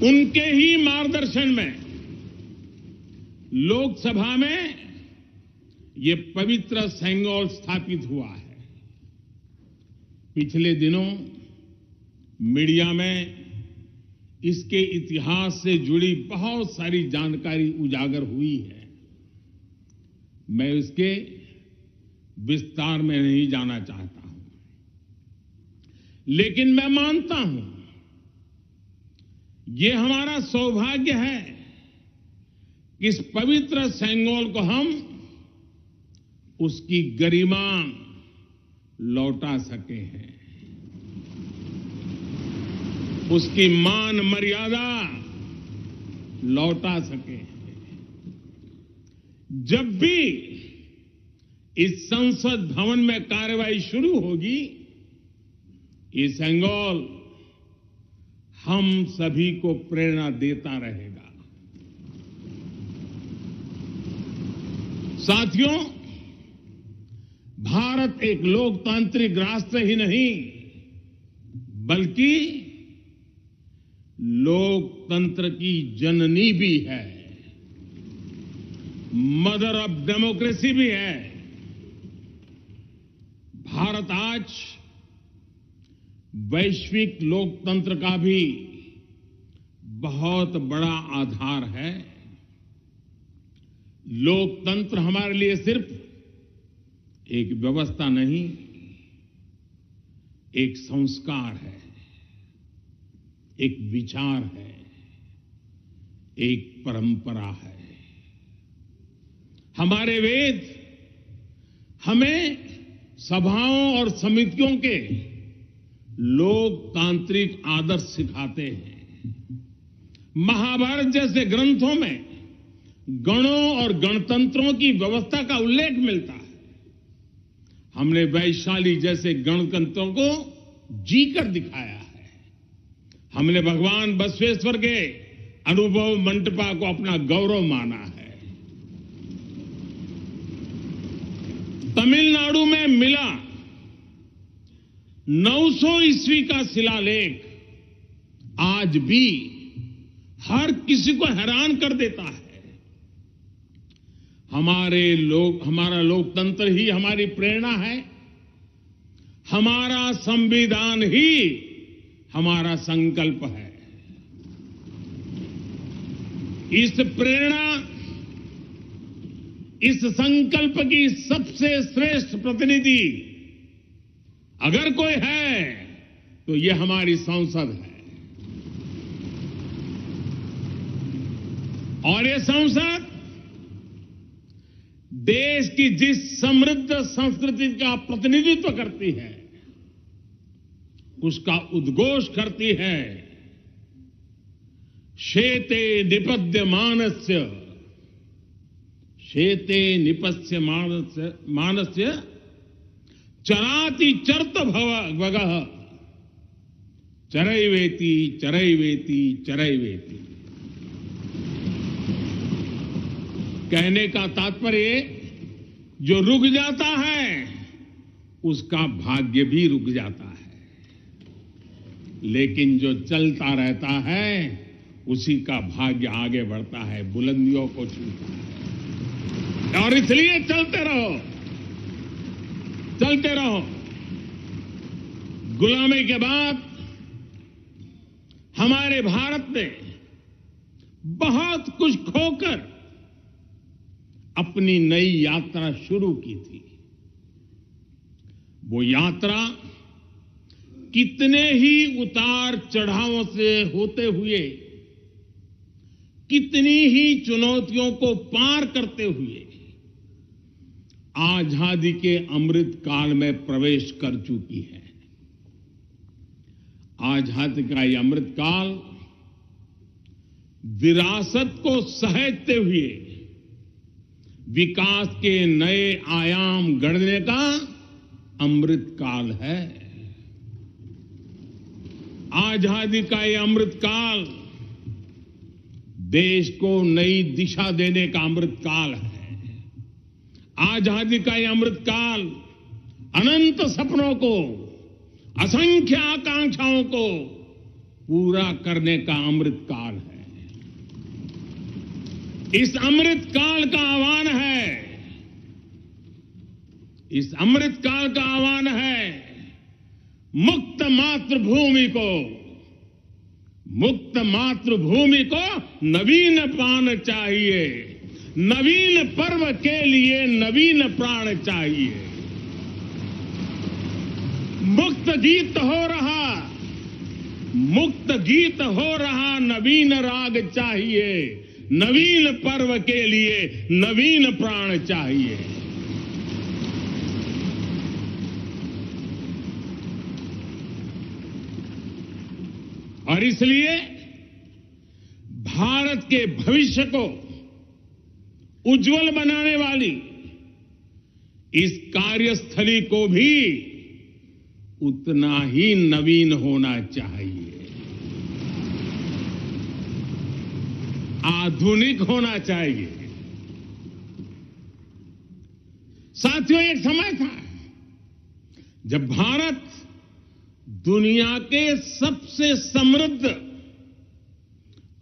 उनके ही मार्गदर्शन में लोकसभा में ये पवित्र सेंगोल स्थापित हुआ है। पिछले दिनों मीडिया में इसके इतिहास से जुड़ी बहुत सारी जानकारी उजागर हुई है। मैं इसके विस्तार में नहीं जाना चाहता हूं, लेकिन मैं मानता हूं ये हमारा सौभाग्य है कि इस पवित्र सेंगोल को हम उसकी गरिमा लौटा सके हैं, उसकी मान मर्यादा लौटा सके। जब भी इस संसद भवन में कार्यवाही शुरू होगी, ये सेंगोल हम सभी को प्रेरणा देता रहेगा। साथियों, भारत एक लोकतांत्रिक राष्ट्र ही नहीं बल्कि लोकतंत्र की जननी भी है, मदर ऑफ डेमोक्रेसी भी है। भारत आज वैश्विक लोकतंत्र का भी बहुत बड़ा आधार है। लोकतंत्र हमारे लिए सिर्फ एक व्यवस्था नहीं, एक संस्कार है, एक विचार है, एक परंपरा है। हमारे वेद हमें सभाओं और समितियों के लोकतांत्रिक आदर्श सिखाते हैं। महाभारत जैसे ग्रंथों में गणों और गणतंत्रों की व्यवस्था का उल्लेख मिलता है। हमने वैशाली जैसे गणतंत्रों को जीकर दिखाया है। हमने भगवान बसवेश्वर के अनुभव मंटपा को अपना गौरव माना है। तमिलनाडु में मिला 900 ईस्वी का शिलालेख आज भी हर किसी को हैरान कर देता है। हमारा लोकतंत्र ही हमारी प्रेरणा है। हमारा संविधान ही हमारा संकल्प है। इस प्रेरणा, इस संकल्प की सबसे श्रेष्ठ प्रतिनिधि अगर कोई है तो यह हमारी संसद है। और यह संसद देश की जिस समृद्ध संस्कृति का प्रतिनिधित्व करती है, उसका उद्घोष करती है। शेते निपद्यमानस्य, शेते निपस्य मानस्य चराति चर्त भगः, चरैवेति चरैवेति चरैवेति। कहने का तात्पर्य, जो रुक जाता है उसका भाग्य भी रुक जाता है, लेकिन जो चलता रहता है उसी का भाग्य आगे बढ़ता है, बुलंदियों को छूता है। और इसलिए चलते रहो, चलते रहो। गुलामी के बाद हमारे भारत ने बहुत कुछ खोकर अपनी नई यात्रा शुरू की थी। वो यात्रा कितने ही उतार चढ़ावों से होते हुए, कितनी ही चुनौतियों को पार करते हुए आजादी के अमृत काल में प्रवेश कर चुकी है। आजादी का ये अमृत काल विरासत को सहेजते हुए विकास के नए आयाम गढ़ने का अमृत काल है। आजादी का ये अमृत काल देश को नई दिशा देने का अमृत काल है। आजादी का ये अमृत काल अनंत सपनों को, असंख्य आकांक्षाओं को पूरा करने का अमृत काल है। इस अमृत काल का आह्वान है, इस अमृत काल का आह्वान है मुक्त मातृभूमि को, मुक्त मातृभूमि को नवीन प्राण चाहिए, नवीन पर्व के लिए नवीन प्राण चाहिए। मुक्त गीत हो रहा, मुक्त गीत हो रहा नवीन राग चाहिए, नवीन पर्व के लिए नवीन प्राण चाहिए। और इसलिए भारत के भविष्य को उज्जवल बनाने वाली इस कार्यस्थली को भी उतना ही नवीन होना चाहिए, आधुनिक होना चाहिए। साथियों, एक समय था जब भारत दुनिया के सबसे समृद्ध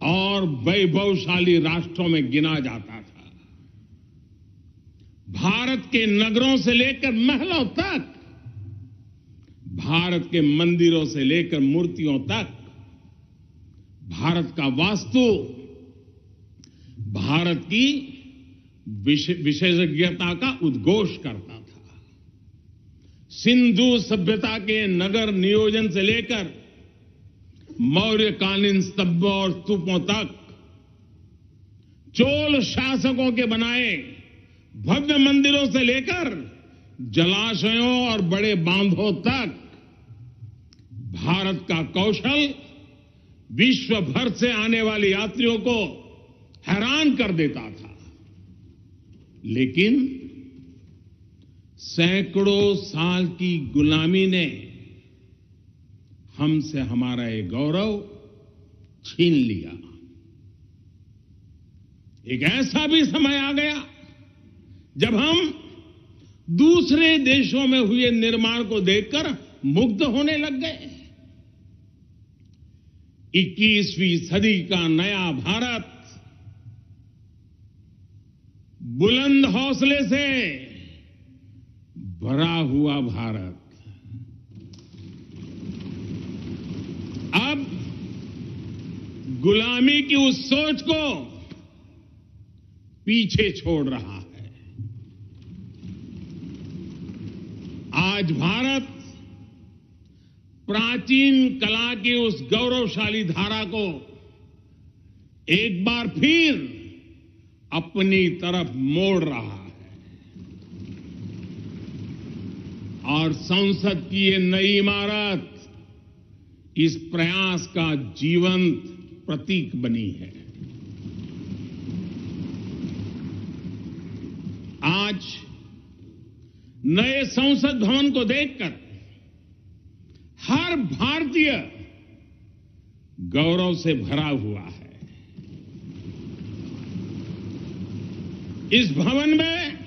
और वैभवशाली राष्ट्रों में गिना जाता था। भारत के नगरों से लेकर महलों तक, भारत के मंदिरों से लेकर मूर्तियों तक, भारत का वास्तु भारत की विशेषज्ञता का उद्घोष करता था। सिंधु सभ्यता के नगर नियोजन से लेकर मौर्यकालीन स्तंभों और स्तूपों तक, चोल शासकों के बनाए भव्य मंदिरों से लेकर जलाशयों और बड़े बांधों तक, भारत का कौशल विश्व भर से आने वाले यात्रियों को हैरान कर देता था। लेकिन सैकड़ों साल की गुलामी ने हमसे हमारा ये गौरव छीन लिया। एक ऐसा भी समय आ गया जब हम दूसरे देशों में हुए निर्माण को देखकर मुग्ध होने लग गए। 21वीं सदी का नया भारत बुलंद हौसले से भरा हुआ भारत अब गुलामी की उस सोच को पीछे छोड़ रहा है। आज भारत प्राचीन कला की उस गौरवशाली धारा को एक बार फिर अपनी तरफ मोड़ रहा है और संसद की ये नई इमारत इस प्रयास का जीवंत प्रतीक बनी है। आज नए संसद भवन को देखकर हर भारतीय गौरव से भरा हुआ है। इस भवन में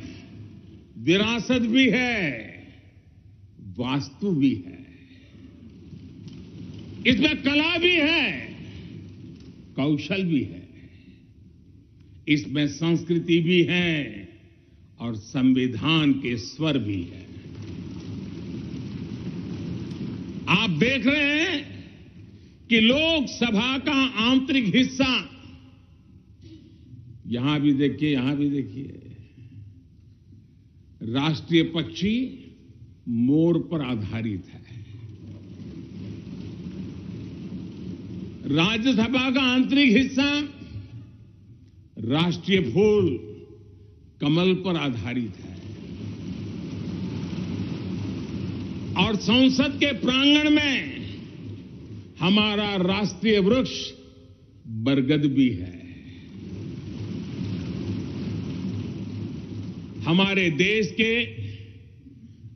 विरासत भी है, वास्तु भी है, इसमें कला भी है, कौशल भी है, इसमें संस्कृति भी है और संविधान के स्वर भी है। आप देख रहे हैं कि लोकसभा का आंतरिक हिस्सा, यहां भी देखिए, यहां भी देखिए, राष्ट्रीय पक्षी मोर पर आधारित है। राज्यसभा का आंतरिक हिस्सा राष्ट्रीय फूल कमल पर आधारित है और संसद के प्रांगण में हमारा राष्ट्रीय वृक्ष बरगद भी है। हमारे देश के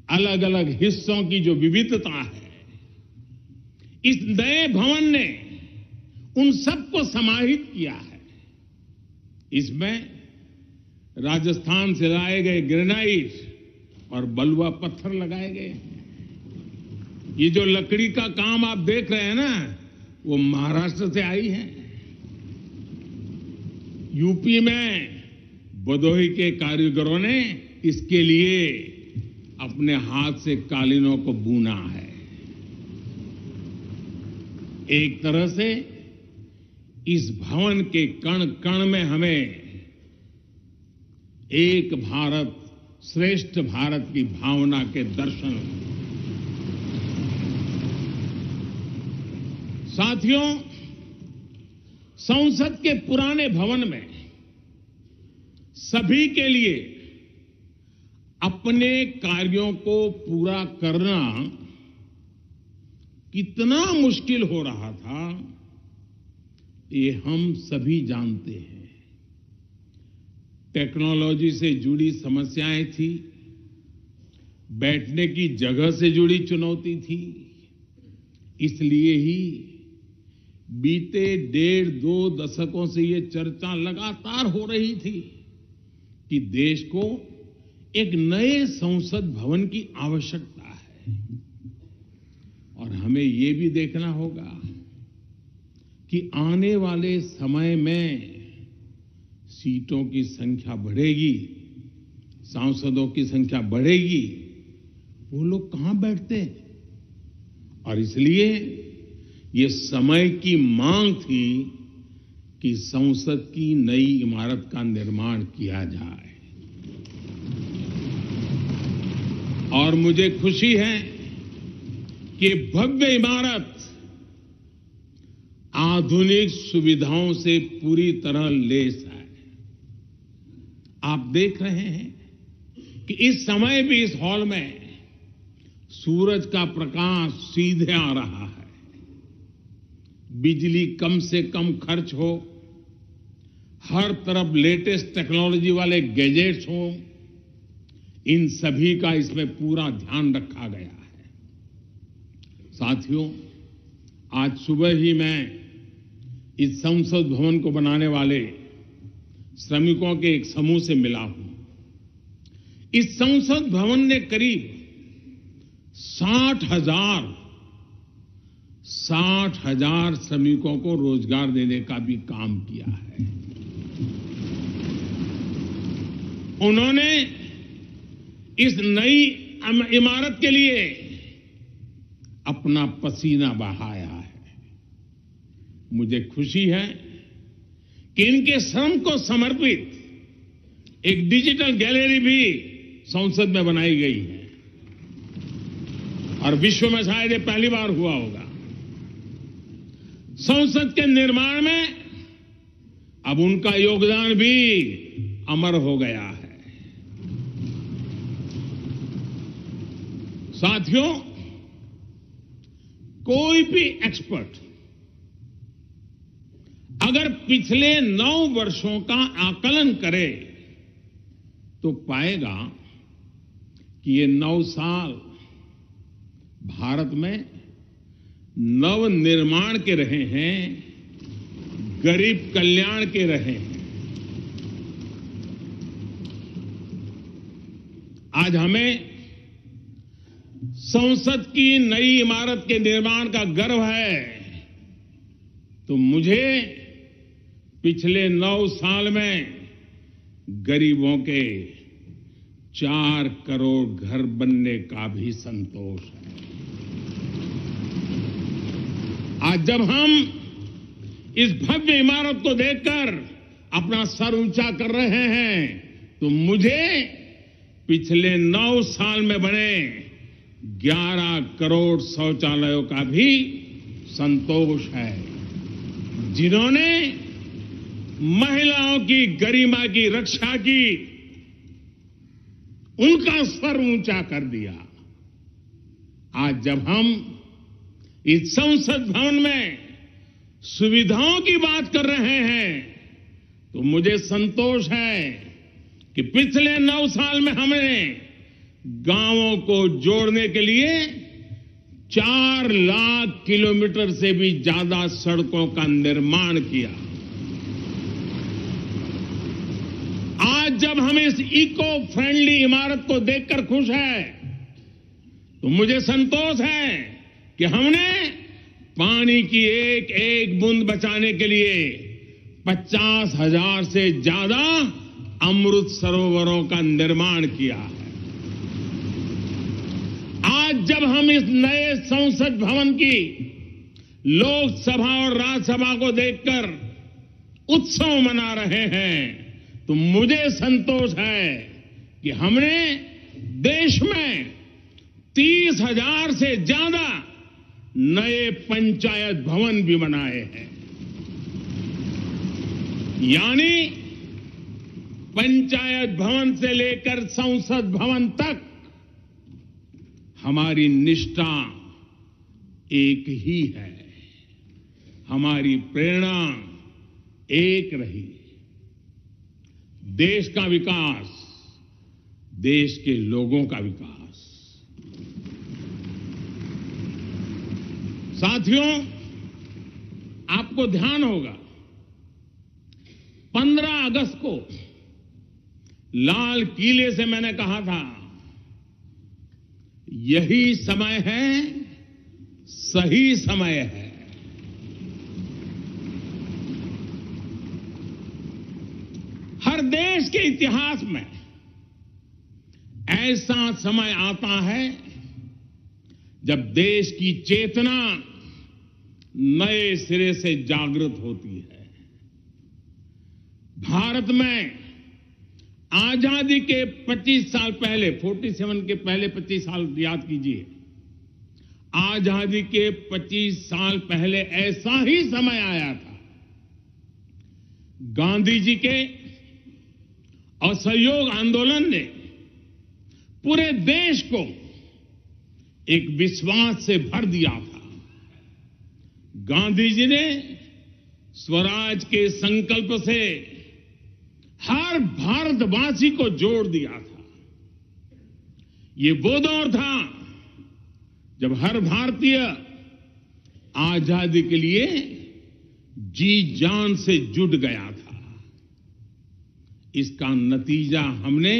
अलग अलग हिस्सों की जो विविधता है, इस नए भवन ने उन सबको समाहित किया है। इसमें राजस्थान से लाए गए ग्रेनाइट और बलुआ पत्थर लगाए गए हैं। ये जो लकड़ी का काम आप देख रहे हैं ना, वो महाराष्ट्र से आई है। यूपी में भदोही के कारीगरों ने इसके लिए अपने हाथ से कालीनों को बुना है। एक तरह से इस भवन के कण कण में हमें एक भारत श्रेष्ठ भारत की भावना के दर्शन। साथियों, संसद के पुराने भवन में सभी के लिए अपने कार्यों को पूरा करना कितना मुश्किल हो रहा था, ये हम सभी जानते हैं। टेक्नोलॉजी से जुड़ी समस्याएं थी, बैठने की जगह से जुड़ी चुनौती थी। इसलिए ही बीते 1.5-2 दशकों से ये चर्चा लगातार हो रही थी कि देश को एक नए संसद भवन की आवश्यकता है। और हमें ये भी देखना होगा कि आने वाले समय में सीटों की संख्या बढ़ेगी, सांसदों की संख्या बढ़ेगी, वो लोग कहां बैठते हैं? और इसलिए ये समय की मांग थी कि संसद की नई इमारत का निर्माण किया जाए। और मुझे खुशी है कि भव्य इमारत आधुनिक सुविधाओं से पूरी तरह लैस है। आप देख रहे हैं कि इस समय भी इस हॉल में सूरज का प्रकाश सीधे आ रहा है। बिजली कम से कम खर्च हो, हर तरफ लेटेस्ट टेक्नोलॉजी वाले गैजेट्स हों, इन सभी का इसमें पूरा ध्यान रखा गया है। साथियों, आज सुबह ही मैं इस संसद भवन को बनाने वाले श्रमिकों के एक समूह से मिला हूं। इस संसद भवन ने करीब 60,000 श्रमिकों को रोजगार देने का भी काम किया है। उन्होंने इस नई इमारत के लिए अपना पसीना बहाया है। मुझे खुशी है कि इनके श्रम को समर्पित एक डिजिटल गैलरी भी संसद में बनाई गई है और विश्व में शायद ये पहली बार हुआ होगा। संसद के निर्माण में अब उनका योगदान भी अमर हो गया है। साथियों, कोई भी एक्सपर्ट अगर पिछले 9 वर्षों का आकलन करे तो पाएगा कि ये 9 साल भारत में नव निर्माण के रहे हैं, गरीब कल्याण के रहे हैं। आज हमें संसद की नई इमारत के निर्माण का गर्व है, तो मुझे पिछले 9 साल में गरीबों के 4 करोड़ घर बनने का भी संतोष है। आज जब हम इस भव्य इमारत को देखकर अपना सर ऊंचा कर रहे हैं, तो मुझे पिछले 9 साल में बने 11 करोड़ शौचालयों का भी संतोष है, जिन्होंने महिलाओं की गरिमा की रक्षा की, उनका सर ऊंचा कर दिया। आज जब हम इस संसद भवन में सुविधाओं की बात कर रहे हैं, तो मुझे संतोष है कि पिछले 9 साल में हमने गांवों को जोड़ने के लिए 4 लाख किलोमीटर से भी ज्यादा सड़कों का निर्माण किया। आज जब हम इस इको फ्रेंडली इमारत को देखकर खुश हैं, तो मुझे संतोष है कि हमने पानी की एक एक बूंद बचाने के लिए 50,000 से ज्यादा अमृत सरोवरों का निर्माण किया है। आज जब हम इस नए संसद भवन की लोकसभा और राज्यसभा को देखकर उत्सव मना रहे हैं, तो मुझे संतोष है कि हमने देश में 30,000 से ज्यादा नए पंचायत भवन भी बनाए हैं। यानी पंचायत भवन से लेकर संसद भवन तक हमारी निष्ठा एक ही है, हमारी प्रेरणा एक रही। देश का विकास, देश के लोगों का विकास। साथियों, आपको ध्यान होगा 15 अगस्त को लाल किले से मैंने कहा था, यही समय है, सही समय है। हर देश के इतिहास में ऐसा समय आता है जब देश की चेतना नए सिरे से जागृत होती है। भारत में आजादी के 25 साल पहले, 47 के पहले 25 साल याद कीजिए, आजादी के 25 साल पहले ऐसा ही समय आया था। गांधी जी के असहयोग आंदोलन ने पूरे देश को एक विश्वास से भर दिया था। गांधी जी ने स्वराज के संकल्प से हर भारतवासी को जोड़ दिया था। ये वो दौर था जब हर भारतीय आजादी के लिए जी जान से जुट गया था। इसका नतीजा हमने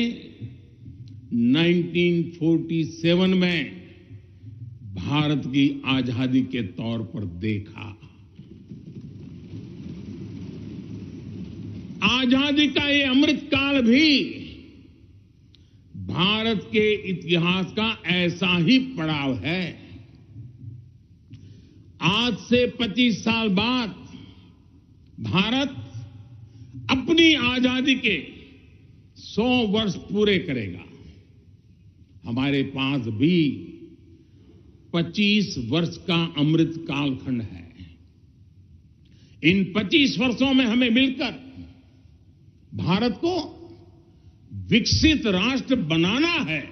1947 में भारत की आजादी के तौर पर देखा। आजादी का ये अमृत काल भी भारत के इतिहास का ऐसा ही पड़ाव है। आज से 25 साल बाद भारत अपनी आजादी के 100 वर्ष पूरे करेगा। हमारे पास भी 25 वर्ष का अमृत कालखंड है। इन 25 वर्षों में हमें मिलकर भारत को विकसित राष्ट्र बनाना है।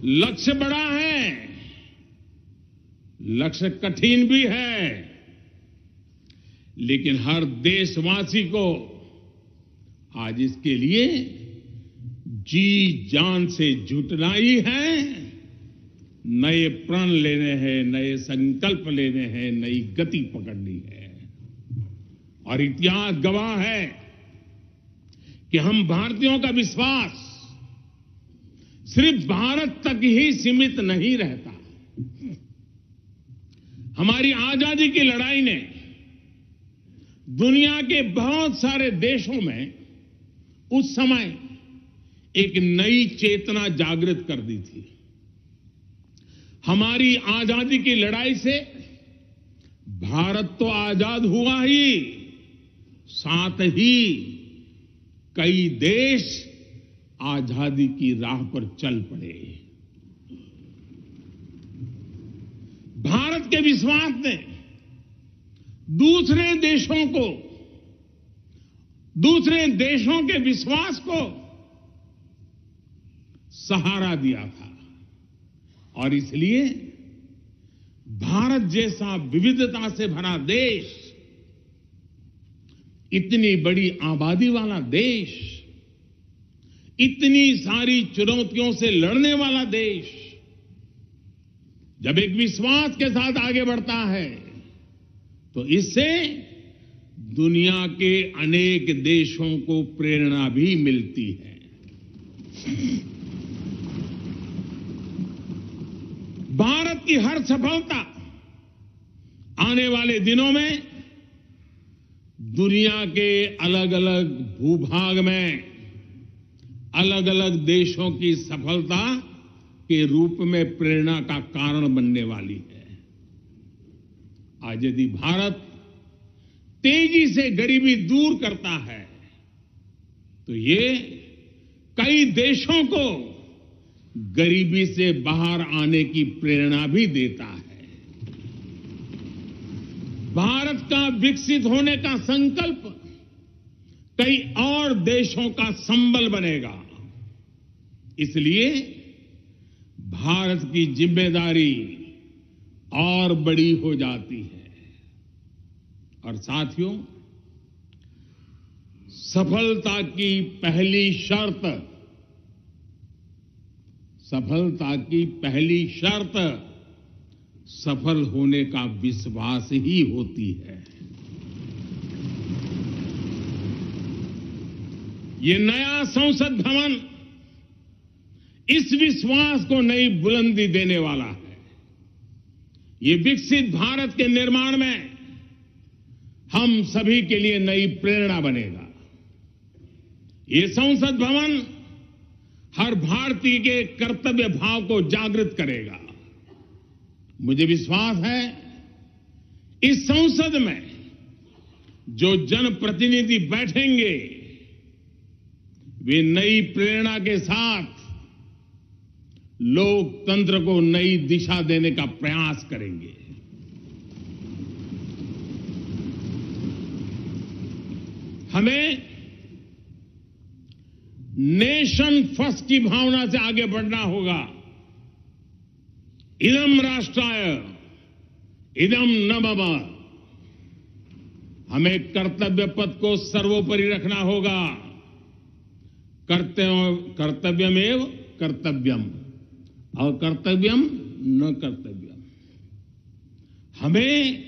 लक्ष्य बड़ा है, लक्ष्य कठिन भी है, लेकिन हर देशवासी को आज इसके लिए जी जान से जुटना ही है। नए प्रण लेने हैं, नए संकल्प लेने हैं, नई गति पकड़नी है। और इतिहास गवाह है कि हम भारतीयों का विश्वास सिर्फ भारत तक ही सीमित नहीं रहता। हमारी आजादी की लड़ाई ने दुनिया के बहुत सारे देशों में उस समय एक नई चेतना जागृत कर दी थी। हमारी आजादी की लड़ाई से भारत तो आजाद हुआ ही, साथ ही कई देश आजादी की राह पर चल पड़े। भारत के विश्वास ने दूसरे देशों के विश्वास को सहारा दिया था। और इसलिए भारत जैसा विविधता से भरा देश, इतनी बड़ी आबादी वाला देश, इतनी सारी चुनौतियों से लड़ने वाला देश जब एक विश्वास के साथ आगे बढ़ता है तो इससे दुनिया के अनेक देशों को प्रेरणा भी मिलती है। भारत की हर सफलता आने वाले दिनों में दुनिया के अलग अलग भूभाग में अलग अलग देशों की सफलता के रूप में प्रेरणा का कारण बनने वाली है। आज यदि भारत तेजी से गरीबी दूर करता है तो ये कई देशों को गरीबी से बाहर आने की प्रेरणा भी देता है। भारत का विकसित होने का संकल्प कई और देशों का संबल बनेगा। इसलिए भारत की जिम्मेदारी और बड़ी हो जाती है। और साथियों, सफलता की पहली शर्त सफल होने का विश्वास ही होती है। ये नया संसद भवन इस विश्वास को नई बुलंदी देने वाला है। ये विकसित भारत के निर्माण में हम सभी के लिए नई प्रेरणा बनेगा। ये संसद भवन हर भारतीय के कर्तव्य भाव को जागृत करेगा। मुझे विश्वास है इस संसद में जो जनप्रतिनिधि बैठेंगे वे नई प्रेरणा के साथ लोकतंत्र को नई दिशा देने का प्रयास करेंगे। हमें नेशन फर्स्ट की भावना से आगे बढ़ना होगा। इदम राष्ट्राय इदम न मम। हमें कर्तव्य पथ को सर्वोपरि रखना होगा। कर्तव्यमेव कर्तव्यम और कर्तव्यम न कर्तव्यम। हमें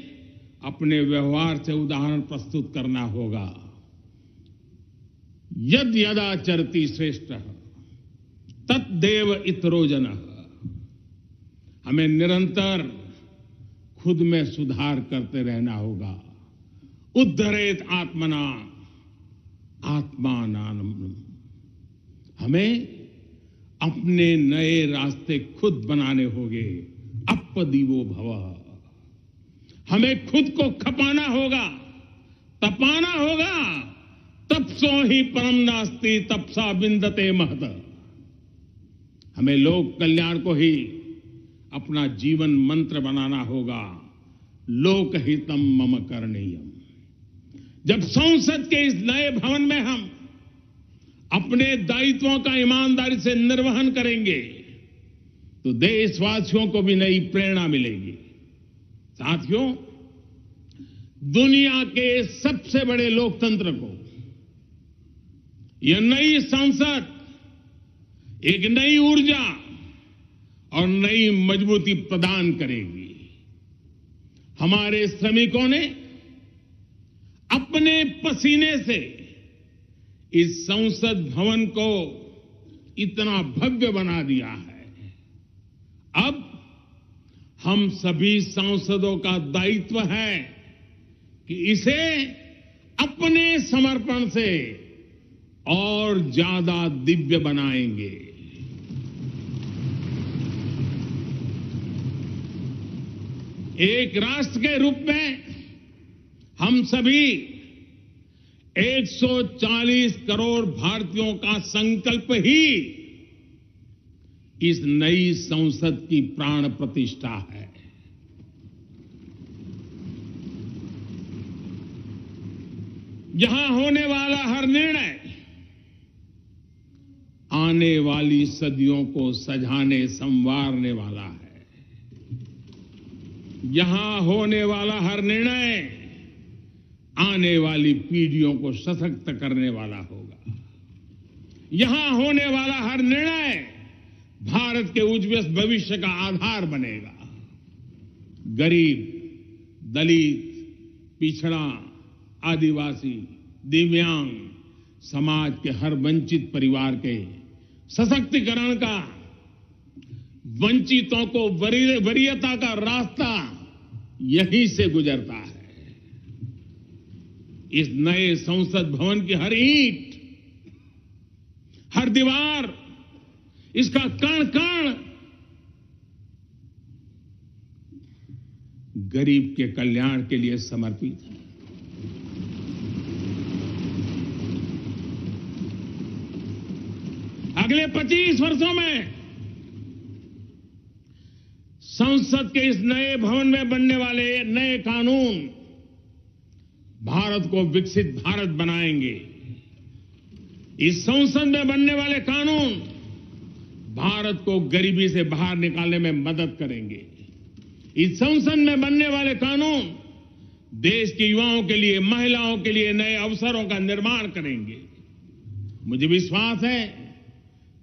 अपने व्यवहार से उदाहरण प्रस्तुत करना होगा। यद यदाचरति श्रेष्ठः तद्देव इतरो जनः। हमें निरंतर खुद में सुधार करते रहना होगा। उद्धरेत आत्मना आत्मानम्। हमें अपने नए रास्ते खुद बनाने होंगे। अपदीवो भव। हमें खुद को खपाना होगा, तपाना होगा। तपसो ही परम नास्ति तपसा विंदते महत। हमें लोक कल्याण को ही अपना जीवन मंत्र बनाना होगा। लोकहितम मम करणीयम। जब संसद के इस नए भवन में हम अपने दायित्वों का ईमानदारी से निर्वहन करेंगे तो देशवासियों को भी नई प्रेरणा मिलेगी। साथियों, दुनिया के सबसे बड़े लोकतंत्र को यह नई संसद एक नई ऊर्जा और नई मजबूती प्रदान करेगी। हमारे श्रमिकों ने अपने पसीने से इस संसद भवन को इतना भव्य बना दिया है। अब हम सभी सांसदों का दायित्व है कि इसे अपने समर्पण से और ज्यादा दिव्य बनाएंगे। एक राष्ट्र के रूप में हम सभी 140 करोड़ भारतीयों का संकल्प ही इस नई संसद की प्राण प्रतिष्ठा है। यहां होने वाला हर निर्णय आने वाली सदियों को सजाने संवारने वाला है। यहां होने वाला हर निर्णय आने वाली पीढ़ियों को सशक्त करने वाला होगा। यहां होने वाला हर निर्णय भारत के उज्ज्वल भविष्य का आधार बनेगा। गरीब, दलित, पिछड़ा, आदिवासी, दिव्यांग समाज के हर वंचित परिवार के सशक्तिकरण का, वंचितों को वरीयता का रास्ता यहीं से गुजरता है। इस नए संसद भवन की हर ईंट, हर दीवार, इसका कण कण गरीब के कल्याण के लिए समर्पित है। अगले 25 वर्षों में संसद के इस नए भवन में बनने वाले नए कानून भारत को विकसित भारत बनाएंगे। इस संसद में बनने वाले कानून भारत को गरीबी से बाहर निकालने में मदद करेंगे। इस संसद में बनने वाले कानून देश के युवाओं के लिए, महिलाओं के लिए नए अवसरों का निर्माण करेंगे। मुझे विश्वास है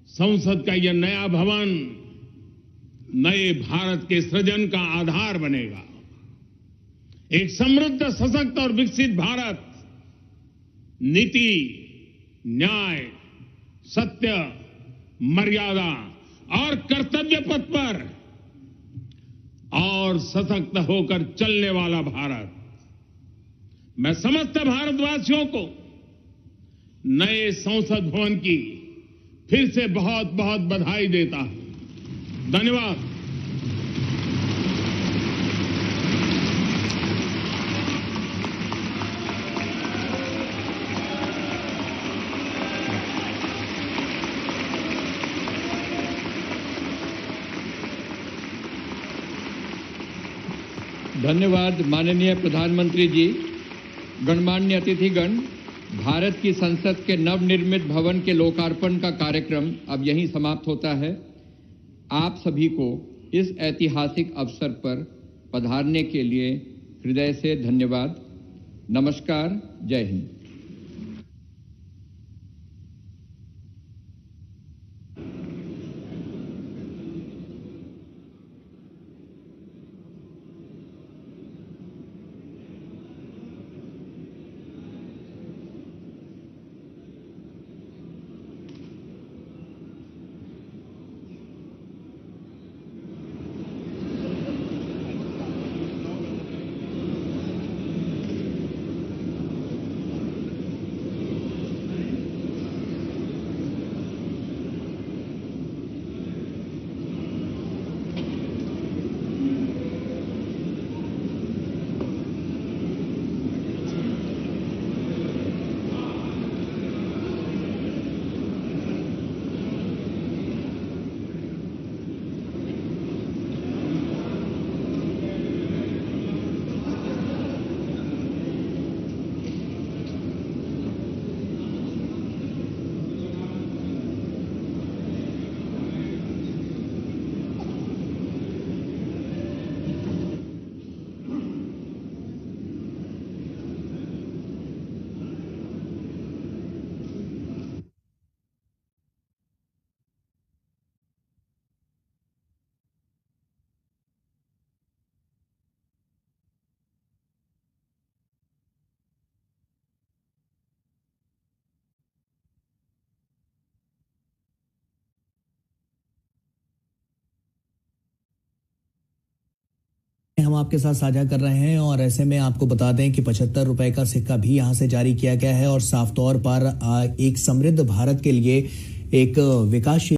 संसद का यह नया भवन नए भारत के सृजन का आधार बनेगा। एक समृद्ध, सशक्त और विकसित भारत नीति, न्याय, सत्य, मर्यादा और कर्तव्य पथ पर और सशक्त होकर चलने वाला भारत। मैं समस्त भारतवासियों को नए संसद भवन की फिर से बहुत बहुत बधाई देता हूं। धन्यवाद। धन्यवाद माननीय प्रधानमंत्री जी। गणमान्य अतिथिगण, भारत की संसद के नवनिर्मित भवन के लोकार्पण का कार्यक्रम अब यहीं समाप्त होता है। आप सभी को इस ऐतिहासिक अवसर पर पधारने के लिए हृदय से धन्यवाद। नमस्कार, जय हिंद। हम आपके साथ साझा कर रहे हैं और ऐसे में आपको बता दें कि 75 रुपए का सिक्का भी यहां से जारी किया गया है और साफ तौर पर एक समृद्ध भारत के लिए एक विकासशील